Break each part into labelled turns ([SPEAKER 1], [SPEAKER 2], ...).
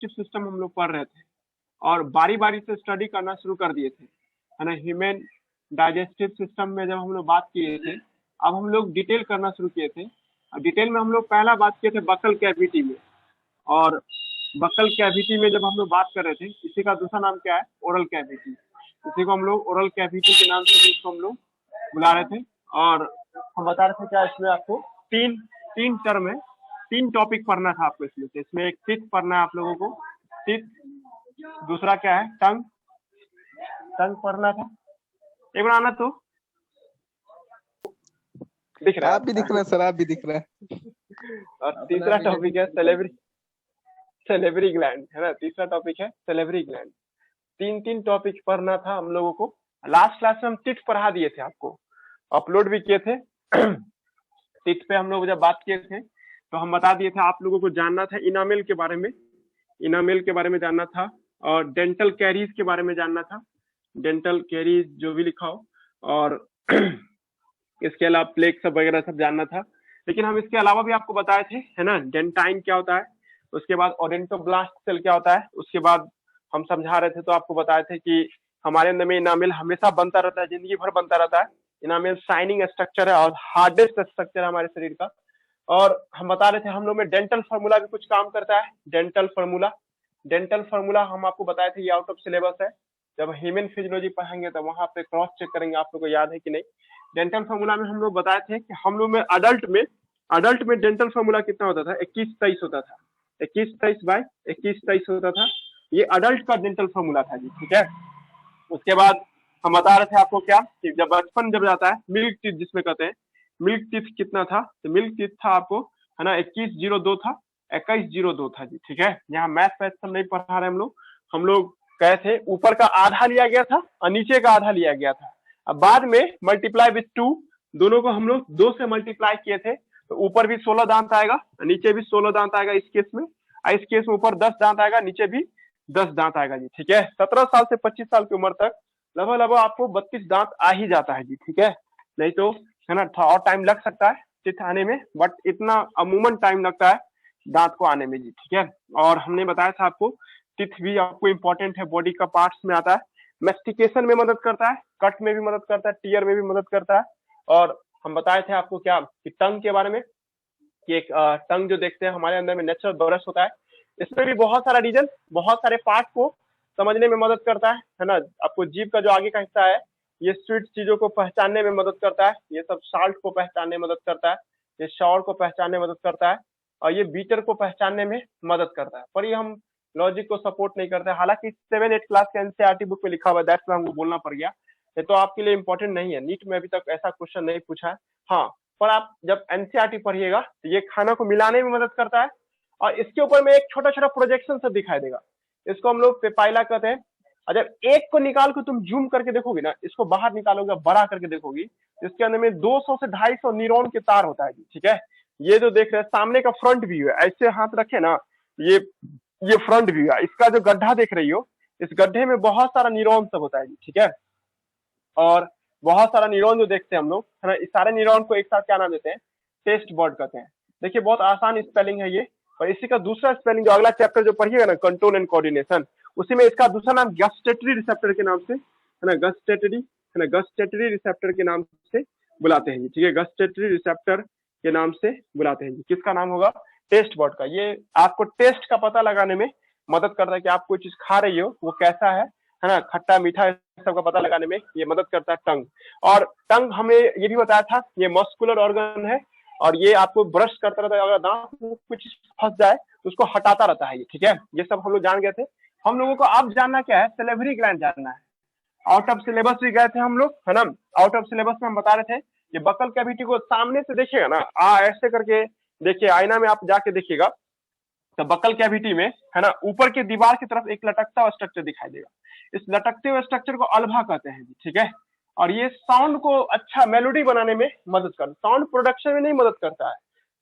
[SPEAKER 1] Digestive system हम लोग पढ़ रहे थे और बारी बारी से स्टडी करना शुरू कर दिए थे, है ना। ह्यूमन डाइजेस्टिव सिस्टम में जब हम लोग बात किए थे, अब हम लोग डिटेल करना शुरू किए थे। डिटेल में हम लोग पहला बात किए थे बकल कैविटी में, और बकल कैविटी में जब हम लोग बात कर रहे थे, इसी का दूसरा नाम क्या है, ओरल कैविटी। इसी को हम लोग ओरल कैविटी के नाम से इसको हम लोग बुला रहे थे। और हम बता रहे थे क्या इसमें आपको तीन टर्म है, 3 टॉपिक पढ़ना था आपको इसमें से। इसमें एक टीथ पढ़ना है आप लोगों को, टीथ। दूसरा क्या है, टंग, टंग पढ़ना था। एक बार आना तो दिख रहा है,
[SPEAKER 2] आप भी दिख रहे हैं सर, आप भी दिख रहे हैं।
[SPEAKER 1] और तीसरा टॉपिक है सेलेब्री ग्लैंड, है ना। तीसरा टॉपिक है सेलेब्री ग्लैंड। 3 टॉपिक पढ़ना था हम लोगों को। लास्ट क्लास में हम टिट पढ़ा दिए थे, आपको अपलोड भी किए थे। टिट पे हम लोग जब बात किए थे तो हम बता दिए थे आप लोगों को जानना था इनामेल के बारे में, इनामेल के बारे में जानना था, और डेंटल कैरीज के बारे में जानना था, डेंटल कैरीज जो भी लिखा हो, और इसके अलावा प्लेग सब वगैरह सब जानना था। लेकिन हम इसके अलावा भी आपको बताए थे, है ना, डेंटाइन क्या होता है, उसके बाद ओडेंटोब्लास्ट सेल क्या होता है, उसके बाद हम समझा रहे थे तो आपको बताए थे कि हमारे अंदर में इनामेल हमेशा बनता रहता है, जिंदगी भर बनता रहता है। इनामेल शाइनिंग स्ट्रक्चर है और हार्डेस्ट स्ट्रक्चर है हमारे शरीर का। और हम बता रहे थे हम लोग में डेंटल फार्मूला भी कुछ काम करता है। डेंटल फार्मूला हम आपको बताए थे, ये आउट ऑफ सिलेबस है। जब ह्यूमन फिजियोलॉजी पढ़ेंगे तो वहां पे क्रॉस चेक करेंगे, आप लोग को याद है कि नहीं। डेंटल फार्मूला में हम लोग बताए थे कि हम लोग में अडल्ट में डेंटल फार्मूला कितना होता था, 21-23 होता था, 21-23/21-23 होता था। ये अडल्ट का डेंटल फार्मूला था जी, ठीक है। उसके बाद हम बता रहे थे आपको क्या कि जब बचपन जब जाता है, मिल्क टीथ जिसमें कहते हैं, मिल्क टीथ कितना था, तो मिल्क टीथ था आपको, है ना, 2102 था, 2102 था जी, ठीक है। यहाँ मैथ सब नहीं पढ़ा रहे हम लोग कहे थे ऊपर का आधा लिया गया था और नीचे का आधा लिया गया था। अब बाद में मल्टीप्लाई विथ 2, दोनों को हम लोग 2 से मल्टीप्लाई किए थे, तो ऊपर भी 16 दांत आएगा, नीचे भी 16 दांत आएगा इस केस में। इस केस में ऊपर 10 दांत आएगा, नीचे भी 10 दांत आएगा जी, ठीक है। 17 साल से 25 साल की उम्र तक लगभग आपको 32 दांत आ ही जाता है जी, ठीक है। नहीं तो, है ना, थोड़ा और टाइम लग सकता है टीथ आने में, बट इतना अमूमन टाइम लगता है दांत को आने में जी, ठीक है। और हमने बताया था आपको टीथ भी आपको इंपॉर्टेंट है, बॉडी का पार्ट्स में आता है। मेस्टिकेशन में मदद करता है, कट में भी मदद करता है, टीयर में भी मदद करता है। और हम बताए थे आपको क्या कि टंग के बारे में, कि एक टंग जो देखते हैं हमारे अंदर में नेचुरल ब्रश होता है, इसमें भी बहुत सारा रीजन, बहुत सारे पार्ट को समझने में मदद करता है ना। आपको जीभ का जो आगे का हिस्सा है, ये स्वीट चीजों को पहचानने में मदद करता है, ये सब साल्ट को पहचानने में मदद करता है, ये शॉर को पहचानने में मदद करता है, और ये बीटर को पहचानने में मदद करता है। पर ये हम लॉजिक को सपोर्ट नहीं करते, हालांकि 7-8 क्लास के एनसीईआरटी बुक में लिखा हुआ है, दैट्स व्हाई हमको बोलना पड़ गया। ये तो आपके लिए इंपॉर्टेंट नहीं है, नीट में अभी तक ऐसा क्वेश्चन नहीं पूछा है। हाँ, पर आप जब एनसीईआरटी पढ़िएगा तो ये खाना को मिलाने में मदद करता है, और इसके ऊपर में एक छोटा छोटा प्रोजेक्शन सब दिखाई देगा, इसको हम लोग पेपाइला कहते हैं। और जब एक को निकाल के तुम जूम करके देखोगे ना, इसको बाहर निकालोगे, बड़ा करके देखोगी, इसके अंदर में 200 से 250 न्यूरॉन के तार होता है, ठीक है। ये जो देख रहे हैं सामने का फ्रंट व्यू है, ऐसे हाथ रखे ना, ये फ्रंट व्यू है। इसका जो गड्ढा देख रही हो, इस गड्ढे में बहुत सारा न्यूरॉन सब होता है, ठीक है। और बहुत सारा न्यूरॉन जो देखते हैं हम लोग, है ना, इस सारे न्यूरॉन को एक साथ क्या नाम देते हैं, टेस्ट बर्ड कहते हैं। देखिए बहुत आसान स्पेलिंग है ये, और इसी का दूसरा स्पेलिंग जो अगला चैप्टर जो पढ़िएगा ना, कंट्रोल एंड कोऑर्डिनेशन, उसी में इसका दूसरा नाम गस्टेटरी रिसेप्टर के नाम से, है ना, गस्टेटरी रिसेप्टर के नाम से बुलाते हैं, ठीक है। गस्टेटरी रिसेप्टर के नाम से बुलाते हैं। किसका नाम होगा, टेस्ट बर्ड का। ये आपको टेस्ट का पता लगाने में मदद करता है कि आप कोई चीज खा रही हो वो कैसा है ना, खट्टा मीठा, सब का पता लगाने में ये मदद करता है टंग। और टंग हमें ये भी बताया था, ये मस्कुलर ऑर्गन है, और ये आपको ब्रश करता रहता है, अगर दांत में कुछ फंस जाए तो उसको हटाता रहता है ये, ठीक है। ये सब हम लोग जान गए थे। हम लोगों को अब जानना क्या है, सेलेब्री ग्लैंड जानना है। आउट ऑफ सिलेबस भी गए थे हम लोग, है ना। आउट ऑफ सिलेबस में हम बता रहे थे ये बकल कैविटी को सामने से देखिएगा ना, ऐसे करके देखिए, आईना में आप जाके देखिएगा तो बकल कैविटी में, है ना, ऊपर के दीवार की तरफ एक लटकता हुआ स्ट्रक्चर दिखाई देगा। इस लटकते हुए स्ट्रक्चर को अल्वा कहते हैं, ठीक है। और ये साउंड को अच्छा मेलोडी बनाने में मदद करता है, साउंड प्रोडक्शन में नहीं मदद करता है,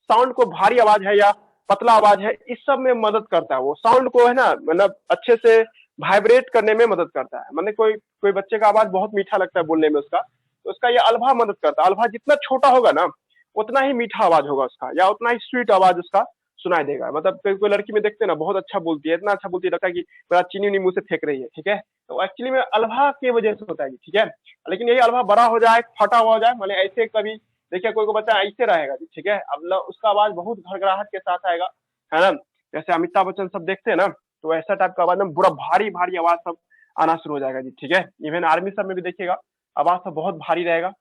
[SPEAKER 1] साउंड को भारी आवाज है या पतला आवाज है इस सब में मदद करता है। वो साउंड को, है ना, मतलब अच्छे से वाइब्रेट करने में मदद करता है। मतलब कोई बच्चे का आवाज बहुत मीठा लगता है बोलने में उसका, तो उसका ये अल्वा मदद करता है। अल्वा जितना छोटा होगा ना उतना ही मीठा आवाज होगा उसका, या उतना ही स्वीट आवाज उसका सुनाई देगा। मतलब कोई लड़की में देखते हैं ना, बहुत अच्छा बोलती है, इतना अच्छा बोलती है, लगता है कि पूरा चीनी उनी मुंह से फेंक रही है, ठीक है। तो एक्चुअली में अल्फा की वजह से होता है, ठीक है। लेकिन यही अल्फा बड़ा हो जाए, फटा हुआ हो जाए, माने ऐसे कभी देखिए कोई को बच्चा ऐसे रहेगा, ठीक है। अब उसका आवाज बहुत घड़घड़ाहट के साथ आएगा, है ना। जैसे अमिताभ बच्चन सब देखते हैं ना, तो ऐसा टाइप का आवाज में पूरा भारी भारी आवाज सब आना शुरू हो जाएगा जी, ठीक है। इवन आर्मी सब में भी देखिएगा, आवाज सब बहुत भारी रहेगा।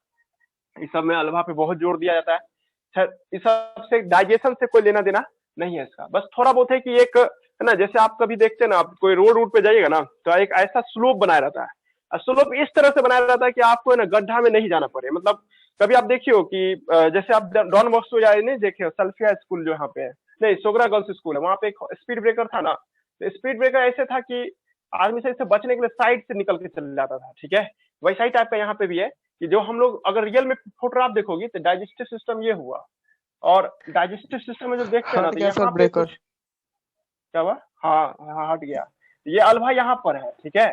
[SPEAKER 1] इस सब में अल्फा पे बहुत जोर दिया जाता है। इस सब से डाइजेशन से कोई लेना देना नहीं है इसका। बस थोड़ा बहुत है कि एक है ना, जैसे आप कभी देखते हैं ना, आप कोई रोड पे जाइएगा ना, तो एक ऐसा स्लोप बनाया रहता है, और स्लोप इस तरह से बनाया रहता है कि आपको है ना गड्ढा में नहीं जाना पड़े। मतलब कभी आप देखिए हो कि जैसे आप डॉन बॉस्को या नहीं देखे हो, सल्फिया स्कूल जो यहाँ पे है, नहीं सोगरा गर्ल्स स्कूल है, वहाँ पे एक स्पीड ब्रेकर था ना। तो स्पीड ब्रेकर ऐसे था कि आदमी से इससे बचने के लिए साइड से निकल के चल जाता था, ठीक है। वैसा ही टाइप का यहाँ पे भी है कि जो हम लोग अगर रियल में फोटो आप देखोगी तो डाइजेस्टिव सिस्टम ये हुआ, और डाइजेस्टिव सिस्टम में जब देखते हैं ना,
[SPEAKER 2] हट
[SPEAKER 1] तो
[SPEAKER 2] गया सर
[SPEAKER 1] यहाँ पे
[SPEAKER 2] ब्रेकर।
[SPEAKER 1] कुछ क्या हुआ। हाँ हाँ, हट गया। ये अल्फा यहाँ पर है, ठीक है।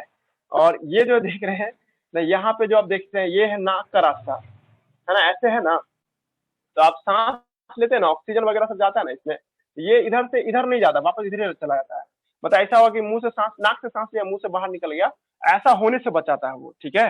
[SPEAKER 1] और ये जो देख रहे हैं ना, यहाँ पे जो आप देखते हैं, ये है नाक का रास्ता, है ना, ऐसे है ना। तो आप सांस लेते हैं ना, ऑक्सीजन वगैरह सब जाता है ना इसमें, ये इधर से इधर नहीं जाता, वापस इधर ही चला जाता है। मतलब ऐसा हुआ कि मुंह से सांस, नाक से सांस लिया, मुंह से बाहर निकल गया, ऐसा होने से बचाता है वो, ठीक है।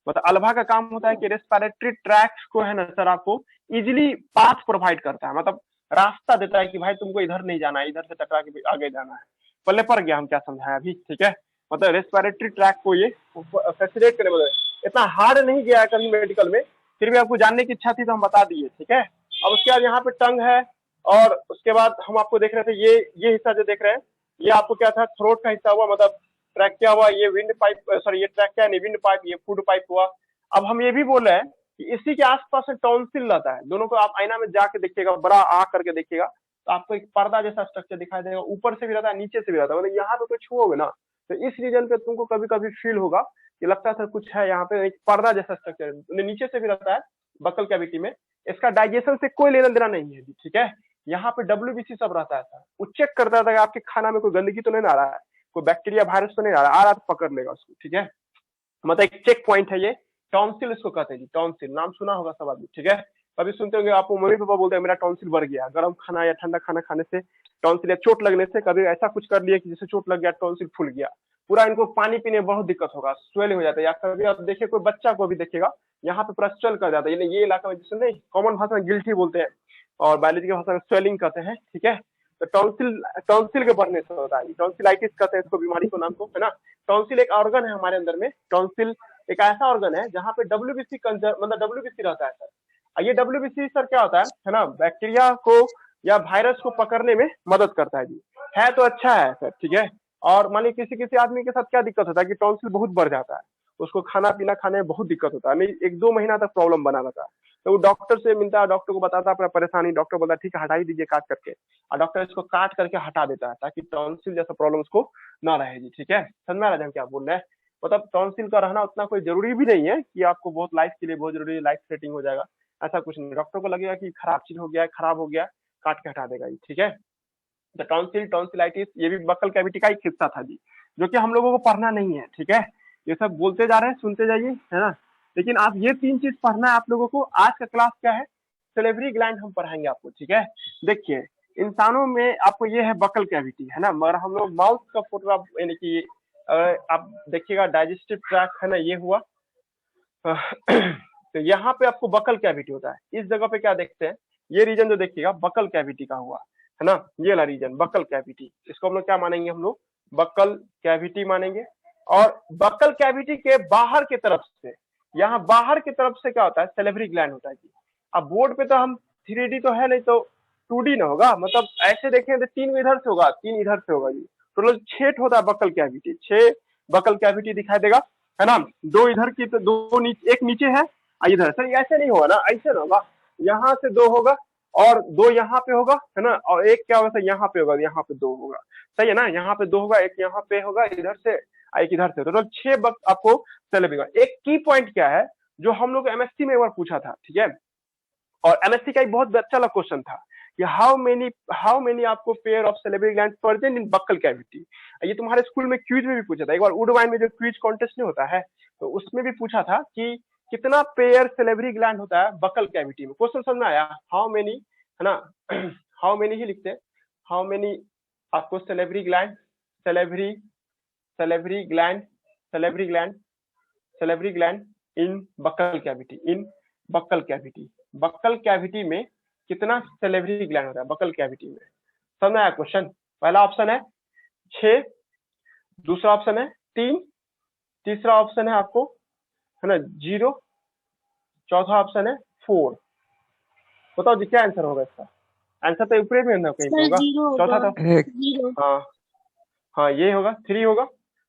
[SPEAKER 1] मतलब अल्फा का काम होता है कि रेस्पिरेटरी ट्रैक्ट को है ना सर, आपको इजिली पाथ प्रोवाइड करता है, मतलब रास्ता देता है कि भाई तुमको इधर नहीं जाना है, इधर से टकरा के आगे जाना है। पल्ले पर गया हम क्या समझाया अभी, ठीक है। मतलब रेस्पिरेटरी ट्रैक को ये फैसिलिटेट करने वाला है। इतना हार्ड नहीं गया है कभी मेडिकल में, फिर भी आपको जानने की इच्छा थी तो हम बता दिए, ठीक है। अब उसके बाद यहाँ पे टंग है, और उसके बाद हम आपको देख रहे थे, ये हिस्सा जो देख रहे हैं, ये आपको क्या था, थ्रोट का हिस्सा हुआ, मतलब ट्रैक क्या हुआ, ये विंड पाइप, सॉरी ये ट्रैक क्या है, विंड पाइप, ये फूड पाइप हुआ। अब हम ये भी बोल रहे हैं कि इसी के आसपास में टॉन्सिल रहता है। दोनों को आप आईना में जाके देखिएगा, बड़ा आ करके देखिएगा, तो आपको एक पर्दा जैसा स्ट्रक्चर दिखाई देगा, ऊपर से भी रहता है, नीचे से भी रहता है। मतलब यहाँ पे तो छुओगे ना, तो इस रीजन पे तुमको कभी कभी फील होगा कि लगता था कुछ है यहाँ पे, एक पर्दा जैसा स्ट्रक्चर नीचे से भी रहता है बकल कैविटी में। इसका डाइजेशन से कोई लेना देना नहीं है, ठीक है। यहाँ पे डब्ल्यूबीसी सब रहता है सर, वो चेक करता था कि आपके खाना में कोई गंदगी तो नहीं आ रहा है, कोई बैक्टीरिया वायरस तो नहीं आ रहा तो पकड़ लेगा उसको, ठीक है। मतलब एक चेक पॉइंट है ये, टॉन्सिल इसको कहते हैं जी, टॉन्सिल नाम सुना होगा सब आदमी, ठीक है। कभी सुनते होंगे आपको मम्मी पापा बोलते हैं मेरा टॉन्सिल बढ़ गया, गर्म खाना या ठंडा खाना खाने से टॉन्सिल, या चोट लगने से, कभी ऐसा कुछ कर लिया कि जिससे चोट लग गया, टॉन्सिल फूल गया, पूरा इनको पानी पीने में बहुत दिक्कत होगा, स्वेलिंग हो जाता है। या कभी आप देखिए कोई बच्चा को भी देखिएगा, यहाँ पे पूरा स्वेल कर जाता है, ये इलाका में जिससे नहीं कॉमन भाषा में गिल्टी बोलते हैं, और बायोलॉजी की भाषा में स्वेलिंग कहते हैं, ठीक है। तो टॉन्सिल टॉन्सिल के बढ़ने से होता है, टॉन्सिलाइटिस कहते हैं इसको, बीमारी को, नाम को, है ना। टॉन्सिल एक ऑर्गन है हमारे अंदर में, टॉन्सिल एक ऐसा ऑर्गन है जहाँ पे डब्ल्यूबीसी मतलब डब्ल्यूबीसी रहता है सर। ये डब्ल्यूबीसी सर क्या होता है ना, बैक्टीरिया को या वायरस को पकड़ने में मदद करता है जी। है तो अच्छा है सर, ठीक है। और मान लीजिए किसी किसी आदमी के साथ क्या दिक्कत होता है कि टॉन्सिल बहुत बढ़ जाता है, उसको खाना पीना खाने में बहुत दिक्कत होता है, नहीं 1-2 महीना तक प्रॉब्लम बना रहता है। तो वो डॉक्टर से मिलता है, डॉक्टर को बताता है अपना परेशानी, डॉक्टर बोलता है ठीक है हटा ही दीजिए काट करके, और डॉक्टर इसको काट करके हटा देता है ताकि टॉन्सिल जैसा प्रॉब्लम उसको ना रहे जी, ठीक है। समझ में आ रहा है हम क्या बोल रहे हैं। मतलब टॉन्सिल का रहना उतना कोई जरूरी भी नहीं है कि आपको बहुत लाइफ के लिए बहुत जरूरी है, लाइफ सेटिंग हो जाएगा, ऐसा कुछ नहीं। डॉक्टर को लगेगा कि खराब चीज हो गया है, खराब हो गया, काट के हटा देगा ये, ठीक है। तो टॉन्सिल टॉन्सिलाइटिस ये भी बक्कल कैविटी का एक हिस्सा था जी, जो कि हम लोगों को पढ़ना नहीं है, ठीक है। ये सब बोलते जा रहे हैं, सुनते जाइए, है ना। लेकिन आप ये 3 चीज पढ़ना है आप लोगों को। आज का क्लास क्या है, सेलेब्री ग्लैंड हम पढ़ाएंगे आपको, ठीक है। देखिए इंसानों में आपको ये है बकल कैविटी, है ना, मगर हम लोग माउथ का फोटोग्राफ, यानी कि आप देखिएगा डाइजेस्टिव ट्रैक्ट है ना, ये हुआ। तो यहाँ पे आपको बकल कैविटी होता है। इस जगह पे क्या देखते हैं, ये रीजन जो देखिएगा बकल कैविटी का हुआ, है ना, ये वाला रीजन बकल कैविटी, इसको हम लोग क्या मानेंगे, हम लोग बकल कैविटी मानेंगे। और बकल कैविटी के बाहर की तरफ से, यहाँ बाहर की तरफ से क्या होता है, सेलेब्री ग्लैंड होता है जी। अब बोर्ड पे तो हम 3D तो है नहीं, तो 2D ना होगा, मतलब ऐसे देखें तो 3 इधर से होगा, 3 इधर से होगा जी। टोटल 6 होता है बकल कैविटी, 6 बकल कैविटी दिखाई देगा, है ना। 2 इधर की, तो 2 नीचे, एक नीचे है, इधर सर ऐसे नहीं होगा ना, ऐसे ना होगा, यहाँ से 2 होगा और 2 यहाँ पे होगा, है ना, और एक क्या होगा सर, यहाँ पे होगा, यहाँ पे 2 होगा, सही है ना। यहाँ पे 2 होगा, एक यहाँ पे होगा इधर से, एक इधर से, टोटल 6 बक आपको सेलेब्री। एक की पॉइंट क्या है जो हम लोग एमएससी में एक बार पूछा था, ठीक है। और एमएससी का एक बहुत अच्छा वाला क्वेश्चन था कि हाउ मेनी आपको pair of salivary gland present in buccal cavity. ये तुम्हारे स्कूल में क्विज में भी पूछा था एक बार, वुडवाइन में जो क्विज कॉन्टेस्ट नहीं होता है, तो उसमें भी पूछा था कि कितना पेयर सेलेब्री ग्लैंड होता है बक्कल कैविटी में। क्वेश्चन समझ में आया, हाउ मेनी, है ना, हाउ मेनी ही लिखते हैं, हाउ मेनी आपको salivary gland, salivary salivary gland, salivary gland, salivary gland in buccal cavity, in buccal cavity. Buccal cavity में कितना सेलेब्री ग्लैंड होता है बक्कल कैविटी में? समझ में आया क्वेश्चन? पहला ऑप्शन है 6, दूसरा ऑप्शन है 3, तीसरा ऑप्शन है आपको है ना 0, चौथा ऑप्शन है 4। बताओ जी क्या आंसर होगा इसका? आंसर तो ऊपर में ना कहीं पे होगा, चौथा तो
[SPEAKER 2] एक
[SPEAKER 1] हाँ हाँ ये होगा 3 होगा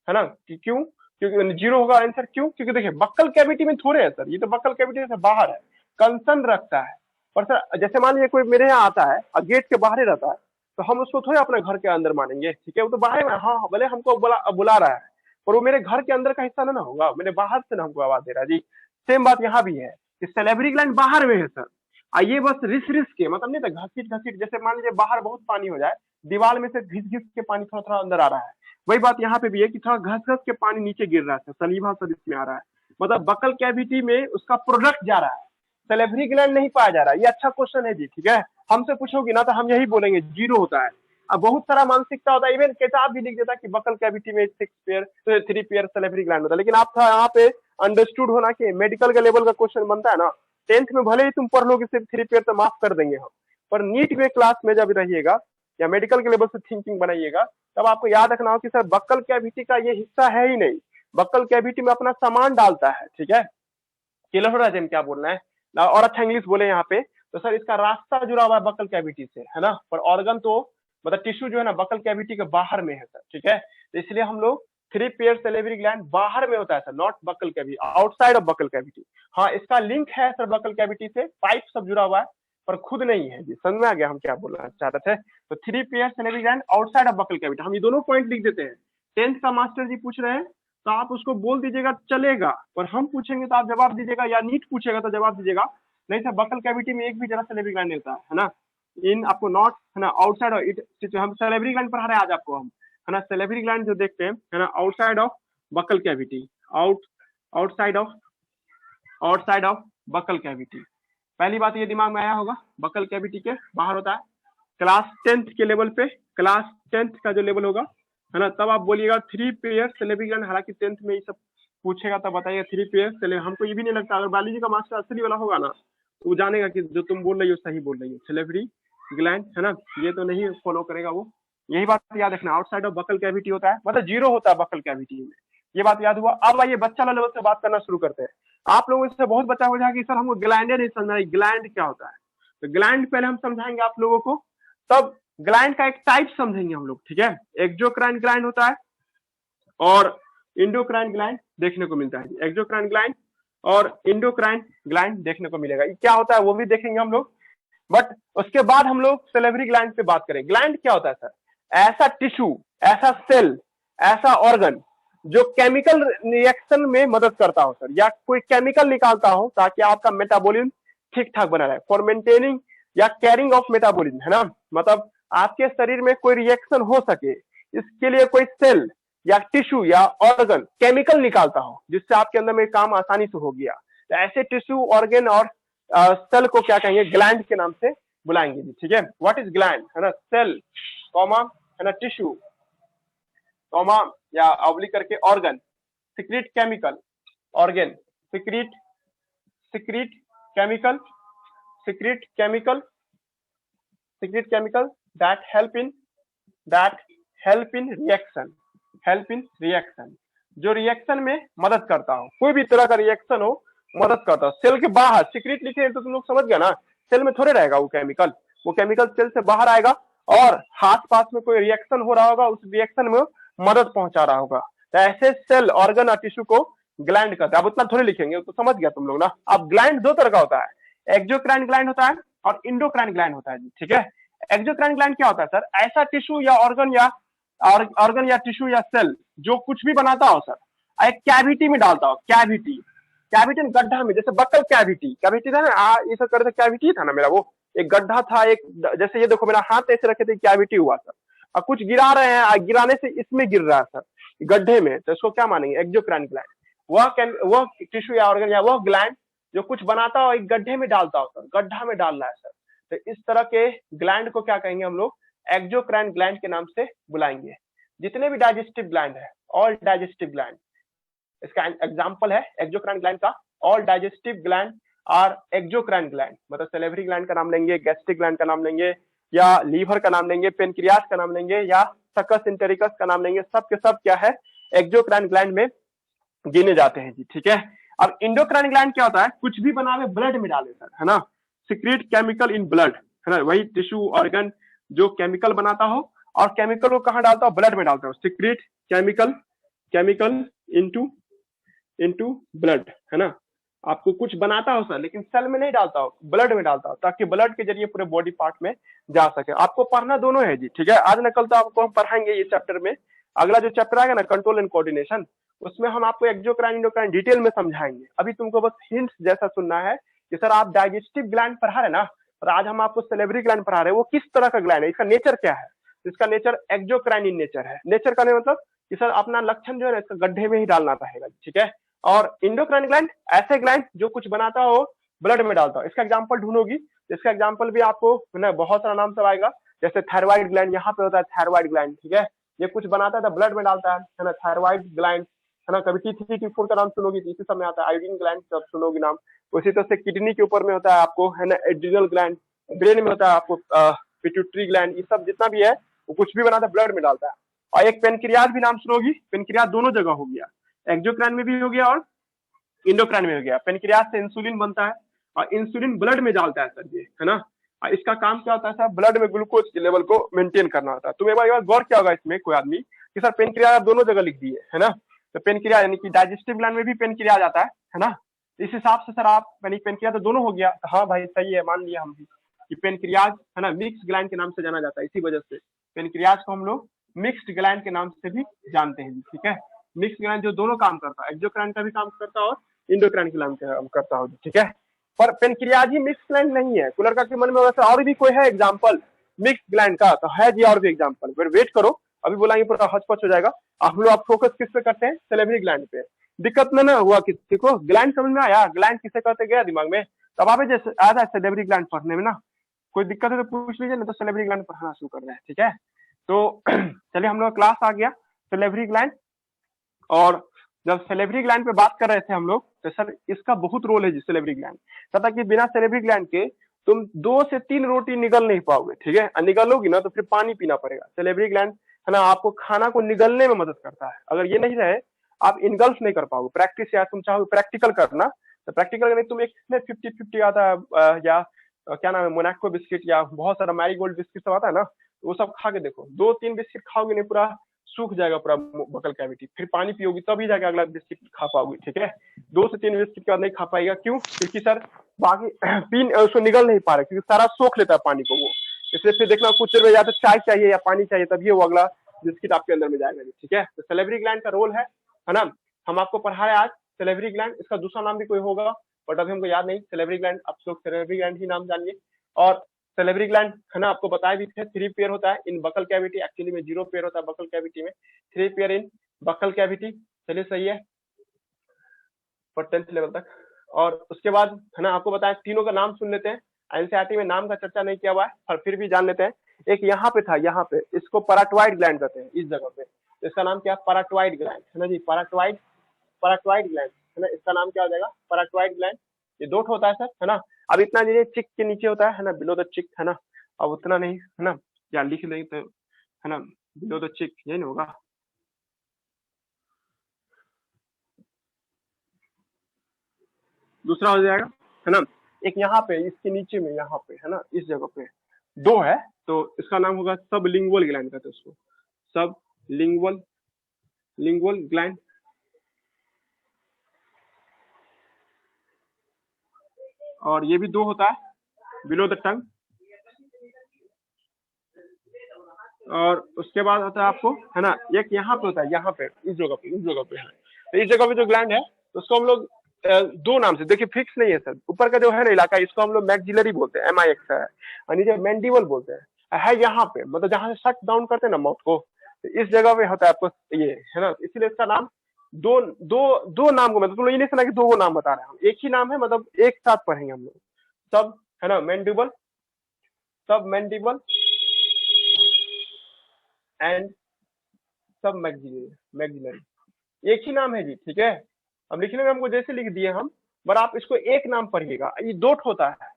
[SPEAKER 1] है ना। क्यों? क्योंकि 0 होगा आंसर। क्यों? क्योंकि देखिए बक्कल कैविटी में थोड़े है सर, ये तो बक्कल कैविटी से बाहर है, कंसन रखता है। पर सर जैसे मान लीजिए कोई मेरे यहाँ आता है और गेट के बाहर ही रहता है तो हम उसको थोड़े अपने घर के अंदर मानेंगे, ठीक है? वो तो बाहर में, हाँ भले हमको बुला रहा है पर वो मेरे घर के अंदर का हिस्सा ना होगा, मेरे बाहर से ना हमको आवाज दे रहा है जी। सेम बात यहाँ भी है कि सेलेब्री ग्लैंड बाहर में है सर। ये बस रिस के मतलब नहीं था घसीट घसीट, जैसे मान लीजिए बाहर बहुत पानी हो जाए, दीवार में से घिस घिस के पानी थोड़ा थोड़ा अंदर आ रहा है, वही बात यहाँ पे भी है कि थोड़ा घस घस के पानी नीचे गिर रहा है, सलीवा सब इसमें आ रहा है, मतलब बक्कल कैविटी में उसका प्रोडक्ट जा रहा है, सेलेब्री ग्लैंड नहीं पाया जा रहा है। ये अच्छा क्वेश्चन है जी, ठीक है? हमसे पूछोगी ना तो हम यही बोलेंगे 0 होता है। अब बहुत सारा मानसिकता होता है, इवन किताब भी लिख देता है कि बक्कल कैविटी में 6 पेयर 3 पेयर सेलेब्री ग्लैंड होता है, लेकिन आप था यहाँ पे अंडरस्टूड होना कि मेडिकल के लेवल का क्वेश्चन बनता है ना, 10th में भले ही तुम पढ़ लोगे सिर्फ 3 पेयर तो माफ कर देंगे हम, पर नीट में क्लास में जब रहिएगा या मेडिकल के लेवल से थिंकिंग बनाइएगा तब आपको याद रखना हो कि सर बक्कल कैविटी का ये हिस्सा है ही नहीं, बक्कल कैविटी में अपना सामान डालता है, ठीक है? क्लियर हो रहा है क्या बोलना है ना? और अच्छा इंग्लिश बोले यहाँ पे तो सर इसका रास्ता जुड़ा हुआ है बक्कल कैविटी से, है ना? पर ऑर्गन तो मतलब टिश्यू जो है ना बक्कल कैविटी के बाहर में है सर, ठीक है? तो इसलिए हम लोग 3 पेयर सेलेब्री ग्लैंड बाहर में होता है sir, not buccal cavity, outside of buccal cavity. हाँ इसका लिंक है सर बक्कल कैविटी से, पाइप सब जुड़ा हुआ है पर खुद नहीं है जी। समझ में आ गया हम क्या बोलना चाह रहे थे? तो 3 pair salivary gland outside of buccal cavity, हम ये दोनों पॉइंट लिख देते हैं। 10th का मास्टर जी पूछ रहे हैं तो आप उसको बोल दीजिएगा चलेगा, पर हम पूछेंगे तो आप जवाब दीजिएगा, या नीट पूछेगा तो जवाब दीजिएगा नहीं सर बक्कल कैविटी में एक भी जरा सेलेब्री ग्लैंड नहीं होता है ना? इन आपको नॉट है ना आउटसाइड ऑफ इट, हम सेलेब्री ग्लैंड पढ़ा रहे हैं आज आपको हम, है ना? सेलेब्री ग्लैंड जो देखते हैं है ना outside of buccal cavity, outside of buccal cavity. पहली बात ये दिमाग में आया होगा बक्कल कैविटी के बाहर होता है। क्लास 10th के लेवल पे, क्लास 10th का जो लेवल होगा है ना तब आप बोलिएगा 3 पेयर सेलेब्री ग्लैंड, हालांकि 10th में ये सब पूछेगा तब बताइएगा 3 पेयर सेलेब्री। हमको ये भी नहीं लगता अगर बायोलॉजी का मास्टर असली वाला होगा ना तो वो जानेगा कि जो तुम बोल रही हो सही बोल रही हो, सेलेब्री ग्लैंड है ना, ये तो नहीं फॉलो करेगा वो। यही बात याद रखना, आउटसाइड ऑफ बक्कल कैविटी होता है, मतलब 0 होता है बक्कल कैविटी में, ये बात याद हुआ। अब आइए बच्चा लेवल से बात करना शुरू करते हैं। आप लोगों से बहुत बच्चा हो जाएगा कि सर हमको ग्लैंड नहीं समझना है, ग्लैंड क्या होता है? तो ग्लैंड पहले हम समझाएंगे आप लोगों को, तब ग्लैंड का एक टाइप समझेंगे हम लोग, ठीक है? एक्सोक्राइन ग्लैंड होता है और इंडोक्राइन ग्लैंड देखने को मिलता है। एक्सोक्राइन ग्लैंड और इंडोक्राइन ग्लैंड देखने को मिलेगा, ये क्या होता है वो भी देखेंगे हम लोग, बट उसके बाद हम लोग सेलेब्री ग्लैंड पे बात करें। ग्लैंड क्या होता है सर? ऐसा टिश्यू, ऐसा सेल, ऐसा ऑर्गन जो केमिकल रिएक्शन में मदद करता हो सर, या कोई केमिकल निकालता हो ताकि आपका मेटाबॉलिज्म ठीक ठाक बना रहे, फॉर मेंटेनिंग या कैरिंग ऑफ मेटाबॉलिज्म, है ना? मतलब आपके शरीर में कोई रिएक्शन हो सके इसके लिए कोई सेल या टिश्यू या ऑर्गन केमिकल निकालता हो जिससे आपके अंदर में काम आसानी से हो गया, तो ऐसे टिश्यू ऑर्गन और सेल को क्या कहेंगे? ग्लैंड के नाम से बुलाएंगे जी, ठीक है? व्हाट इज ग्लैंड, है ना? सेल कॉमा है ना टिश्यू कॉमा या ऑब्लिक करके organ, secrete chemical, organ secrete chemical that help in reaction, जो रिएक्शन में मदद करता हो, कोई भी तरह का रिएक्शन हो मदद करता हो। सेल के बाहर सिक्रीट लिखे तो तुम लोग समझ गया ना, सेल में थोड़े रहेगा वो केमिकल सेल से बाहर आएगा और आस पास में कोई रिएक्शन हो रहा होगा, उस रिएक्शन में मदद पहुंचा रहा होगा। तो ऐसे सेल, ऑर्गन और टिश्यू को ग्लैंड कहते हैं। अब उतना थोड़े लिखेंगे, तो समझ गया तुम लोग ना। अब ग्लैंड 2 तरह का होता है, एक्सोक्राइन ग्लैंड होता है और इंडोक्राइन ग्लैंड होता है जी, ठीक है? एक्सोक्राइन ग्लैंड क्या होता है सर? ऐसा टिश्यू या ऑर्गन या टिश्यू या सेल जो कुछ भी बनाता हो सर, एक कैविटी में डालता हो, कैविटी गड्ढा में, जैसे बक्कल कैविटी था ना, ये सब करते कैविटी था ना मेरा, वो एक गड्ढा था, एक जैसे ये देखो मेरा हाथ ऐसे रखे थे कैविटी हुआ सर, और कुछ गिरा रहे हैं, गिराने से इसमें गिर रहा है सर गड्ढे में, तो इसको क्या मानेंगे? Exocrine gland. वह टिश्यू या ऑर्गन या वह ग्लैंड जो कुछ बनाता हो एक गड्ढे में डालता हो सर, गड्ढा में डाल रहा है सर, तो इस तरह के ग्लैंड को क्या कहेंगे हम लोग? एक्सोक्राइन ग्लैंड के नाम से बुलाएंगे। जितने भी डाइजेस्टिव ग्लैंड है, ऑल डाइजेस्टिव ग्लैंड, इसका एग्जांपल है एक्सोक्राइन ग्लैंड का, ऑल डाइजेस्टिव ग्लैंड और एक्सोक्राइन ग्लैंड, मतलब सैलिवरी ग्लैंड का नाम लेंगे, गैस्ट्रिक ग्लैंड का नाम लेंगे, या लीवर का नाम लेंगे, पेनक्रियास का नाम लेंगे, या सकस इंटेरिकस का नाम लेंगे, सब के सब क्या है, एक्सोक्राइन ग्लैंड में गिने जाते हैं जी। ठीक है। अब इंडोक्राइन ग्लैंड क्या होता है, कुछ भी बनावे ब्लड में डाले सर, है ना, सीक्रेट केमिकल इन ब्लड, है ना, वही टिश्यू ऑर्गन जो केमिकल बनाता हो, और केमिकल को कहाँ डालता हो, ब्लड में डालता हो, सीक्रेट केमिकल इनटू ब्लड, है ना। आपको कुछ बनाता हो सर, लेकिन सेल में नहीं डालता हो, ब्लड में डालता हो, ताकि ब्लड के जरिए पूरे बॉडी पार्ट में जा सके। आपको पढ़ना दोनों है जी। ठीक है। आज न कल तो आपको हम पढ़ाएंगे ये चैप्टर में, अगला जो चैप्टर आएगा ना, कंट्रोल एंड कोऑर्डिनेशन, उसमें हम आपको एक्सोक्राइन इंडोक्राइन डिटेल में समझाएंगे। अभी तुमको बस हिंट्स जैसा सुनना है कि सर आप डाइजेस्टिव ग्लैंड पढ़ा रहे ना, और आज हम आपको सैलिवरी ग्लैंड पढ़ा रहे हैं, वो किस तरह का ग्लैंड है, इसका नेचर क्या है। इसका नेचर एक्सोक्राइन इन नेचर है। नेचर का मतलब कि सर अपना लक्षण जो है ना, इसका गड्ढे में ही डालना रहेगा। ठीक है। और इंडोक्राइन ग्लैंड ऐसे ग्लैंड जो कुछ बनाता हो ब्लड में डालता हो। इसका एग्जांपल ढूंढोगी, इसका एग्जांपल भी आपको ना बहुत सारा नाम सब आएगा, जैसे थायराइड ग्लैंड, यहाँ पे होता है थायराइड ग्लैंड। ठीक है। ये कुछ बनाता है तो ब्लड में डालता है ना, थायराइड ग्लैंड, है ना। कभी T3 T4 का नाम सुनोगी, इसी समय आता है आयोडीन ग्लैंड, सब सुनोगी नाम। उसी तरह से किडनी के ऊपर में होता है आपको, है ना, एड्रिनल ग्लैंड, ब्रेन में होता है आपको पिट्यूटरी ग्लैंड, ये सब जितना भी है वो कुछ भी बनाता है ब्लड में डालता है। और एक पेनक्रियाज भी नाम सुनोगी, पेनक्रियाज दोनों जगह हो गया, एक्सोक्राइन में भी हो गया और इंडोक्राइन में हो गया। पेनक्रियाज से इंसुलिन बनता है और इंसुलिन ब्लड में डालता है सर, ये है ना। इसका काम क्या होता है सर, ब्लड में ग्लूकोज के लेवल को मेंटेन करना होता है। तुम एक बार गौर किया होगा इसमें कोई आदमी कि सर पेनक्रियाज दोनों जगह लिख दिए, है ना। तो पेनक्रियाज यानी कि डाइजेस्टिव ग्लैंड में भी पेनक्रियाज आता है ना। इस हिसाब से सर आप यानी पेनक्रियाज तो दोनों हो गया, हाँ भाई सही है, मान लिया हम भी कि पेनक्रियाज, है ना, मिक्स ग्लैंड के नाम से जाना जाता है। इसी वजह से पेनक्रियाज को हम लोग मिक्स्ड ग्लैंड के नाम से भी जानते हैं। ठीक है। मिक्स ग्लैंड जो दोनों काम करता है, एक्सोक्राइन का भी काम करता है और इंडोक्राइन के नाम से करता हो। ठीक है। पर पेनक्रियाज ही मिक्स ग्लैंड नहीं है। कुलर का के मन में वैसे और भी कोई है एग्जांपल मिक्स ग्लैंड का, तो है जी और भी एग्जांपल, फिर वेट करो, अभी बोलाएंगे पूरा हचपच हो जाएगा। आप लोग आप फोकस किस पे करते हैं, सैलिवरी ग्लैंड पे। दिक्कत में ना हुआ किसी को, ग्लैंड समझ में आया, ग्लैंड किसे कहते गया दिमाग में, तब आप जैसे आ जाए सैलिवरी ग्लैंड पढ़ने में ना, कोई दिक्कत है तो पूछ लीजिए, नहीं तो सैलिवरी ग्लैंड पढ़ना शुरू कर रहे हैं। ठीक है। तो चलिए हम लोग क्लास आ गया सैलिवरी ग्लैंड, और जब सैलिवरी ग्लैंड पे बात कर रहे थे हम लोग, तो सर इसका बहुत रोल है जी सैलिवरी ग्लैंड, पता कि बिना सैलिवरी ग्लैंड के तुम 2 से 3 रोटी निगल नहीं पाओगे। ठीक है। निगलोगी ना तो फिर पानी पीना पड़ेगा। सैलिवरी ग्लैंड, है ना, आपको खाना को निगलने में मदद करता है। अगर ये नहीं रहे आप इनगल्फ नहीं कर पाओगे। प्रैक्टिस या तुम चाहो प्रैक्टिकल करना, तो प्रैक्टिकल नहीं, तुम एक 50-50 आता है, या क्या नाम है, मोनाको बिस्किट या बहुत सारा मैरीगोल्ड बिस्किट सब आता है ना, वो सब खा के देखो, 2-3 बिस्किट खाओगे नहीं पूरा सूख जाएगा पूरा बकल कैविटी, फिर पानी पियोगी तभी जाके अगला बिस्किट खा पाओगे। ठीक है। 2 से 3 बिस्किट के बाद नहीं खा पाएगा, क्यों, क्योंकि सर बाकी पीन उसको निगल नहीं पा रहे, क्योंकि सारा सोख लेता है पानी को वो। इसलिए फिर देखना कुछ देर में या तो चाय चाहिए या पानी चाहिए, तभी वो अगला बिस्किट आपके अंदर में जाएगा। ठीक है। तो सैलिवरी ग्लैंड का रोल है ना। हम आपको पढ़ा रहे आज सैलिवरी ग्लैंड, इसका दूसरा नाम भी कोई होगा बट अभी हमको याद नहीं। सैलिवरी ग्लैंड आप लोग सैलिवरी ग्लैंड ही नाम जानिए। और सैलिवरी ग्लैंड, है ना, आपको बताया भी थे 3 पेयर होता है इन बकल कैविटी, एक्चुअली में 0 पेयर होता है बकल कैविटी में, 3 पेयर इन बकल कैविटी। चलिए सही है फॉर 10th लेवल तक। और उसके बाद, है ना, आपको बताया तीनों का नाम सुन लेते हैं। एनसीईआरटी में नाम का चर्चा नहीं किया हुआ है पर फिर भी जान लेते हैं। एक यहाँ पे था, यहाँ पे इसको पैराटोइड ग्लैंड कहते हैं, इस जगह पे इसका नाम क्या, पैराटोइड ग्लैंड, है ना जी, पैराटोइड ग्लैंड, है ना, इसका नाम क्या हो जाएगा, पैराटोइड ग्लैंड। ये 2 होता है सर, है ना। अब इतना ये चिक के नीचे होता है ना, बिलो द चिक, है ना, अब उतना नहीं, है ना, या लिख लेंगे तो, है ना, बिलो द चिक, यही नहीं होगा। दूसरा हो जाएगा, है ना, एक यहाँ पे इसके नीचे में, यहाँ पे, है ना, इस जगह पे 2 है, तो इसका नाम होगा सब लिंगुअल ग्लैंड कहते हैं उसको, सब लिंगुअल ग्लैंड। और ये भी 2 होता है बिलो द टंग। और उसके बाद होता है आपको, है ना, एक यहाँ पे होता है, यहाँ पे इस जगह पे है। तो इस जगह पे जो ग्लैंड है तो उसको हम लोग 2 नाम से, देखिए फिक्स नहीं है सर, ऊपर का जो है ना इलाका, इसको हम लोग मैक्सिलरी बोलते हैं, MIX है, और नीचे मैंडिबल बोलते हैं, यहाँ पे, मतलब जहां से शट डाउन करते हैं ना माउथ को, तो इस जगह पे होता है आपको ये, है ना, इसीलिए इसका नाम दो नाम को, मतलब तुम लोग ये नहीं सुना कि 2 नाम बता रहे हैं हम, एक ही नाम है, मतलब एक साथ पढ़ेंगे हम लोग सब, है ना, मैंडिबल, सब मैंडिबल एंड सब मैक्सिलरी, एक ही नाम है जी, ठीक है। अब लिखने में हमको जैसे लिख दिए हम, पर आप इसको एक नाम पढ़िएगा, ये दोट होता है,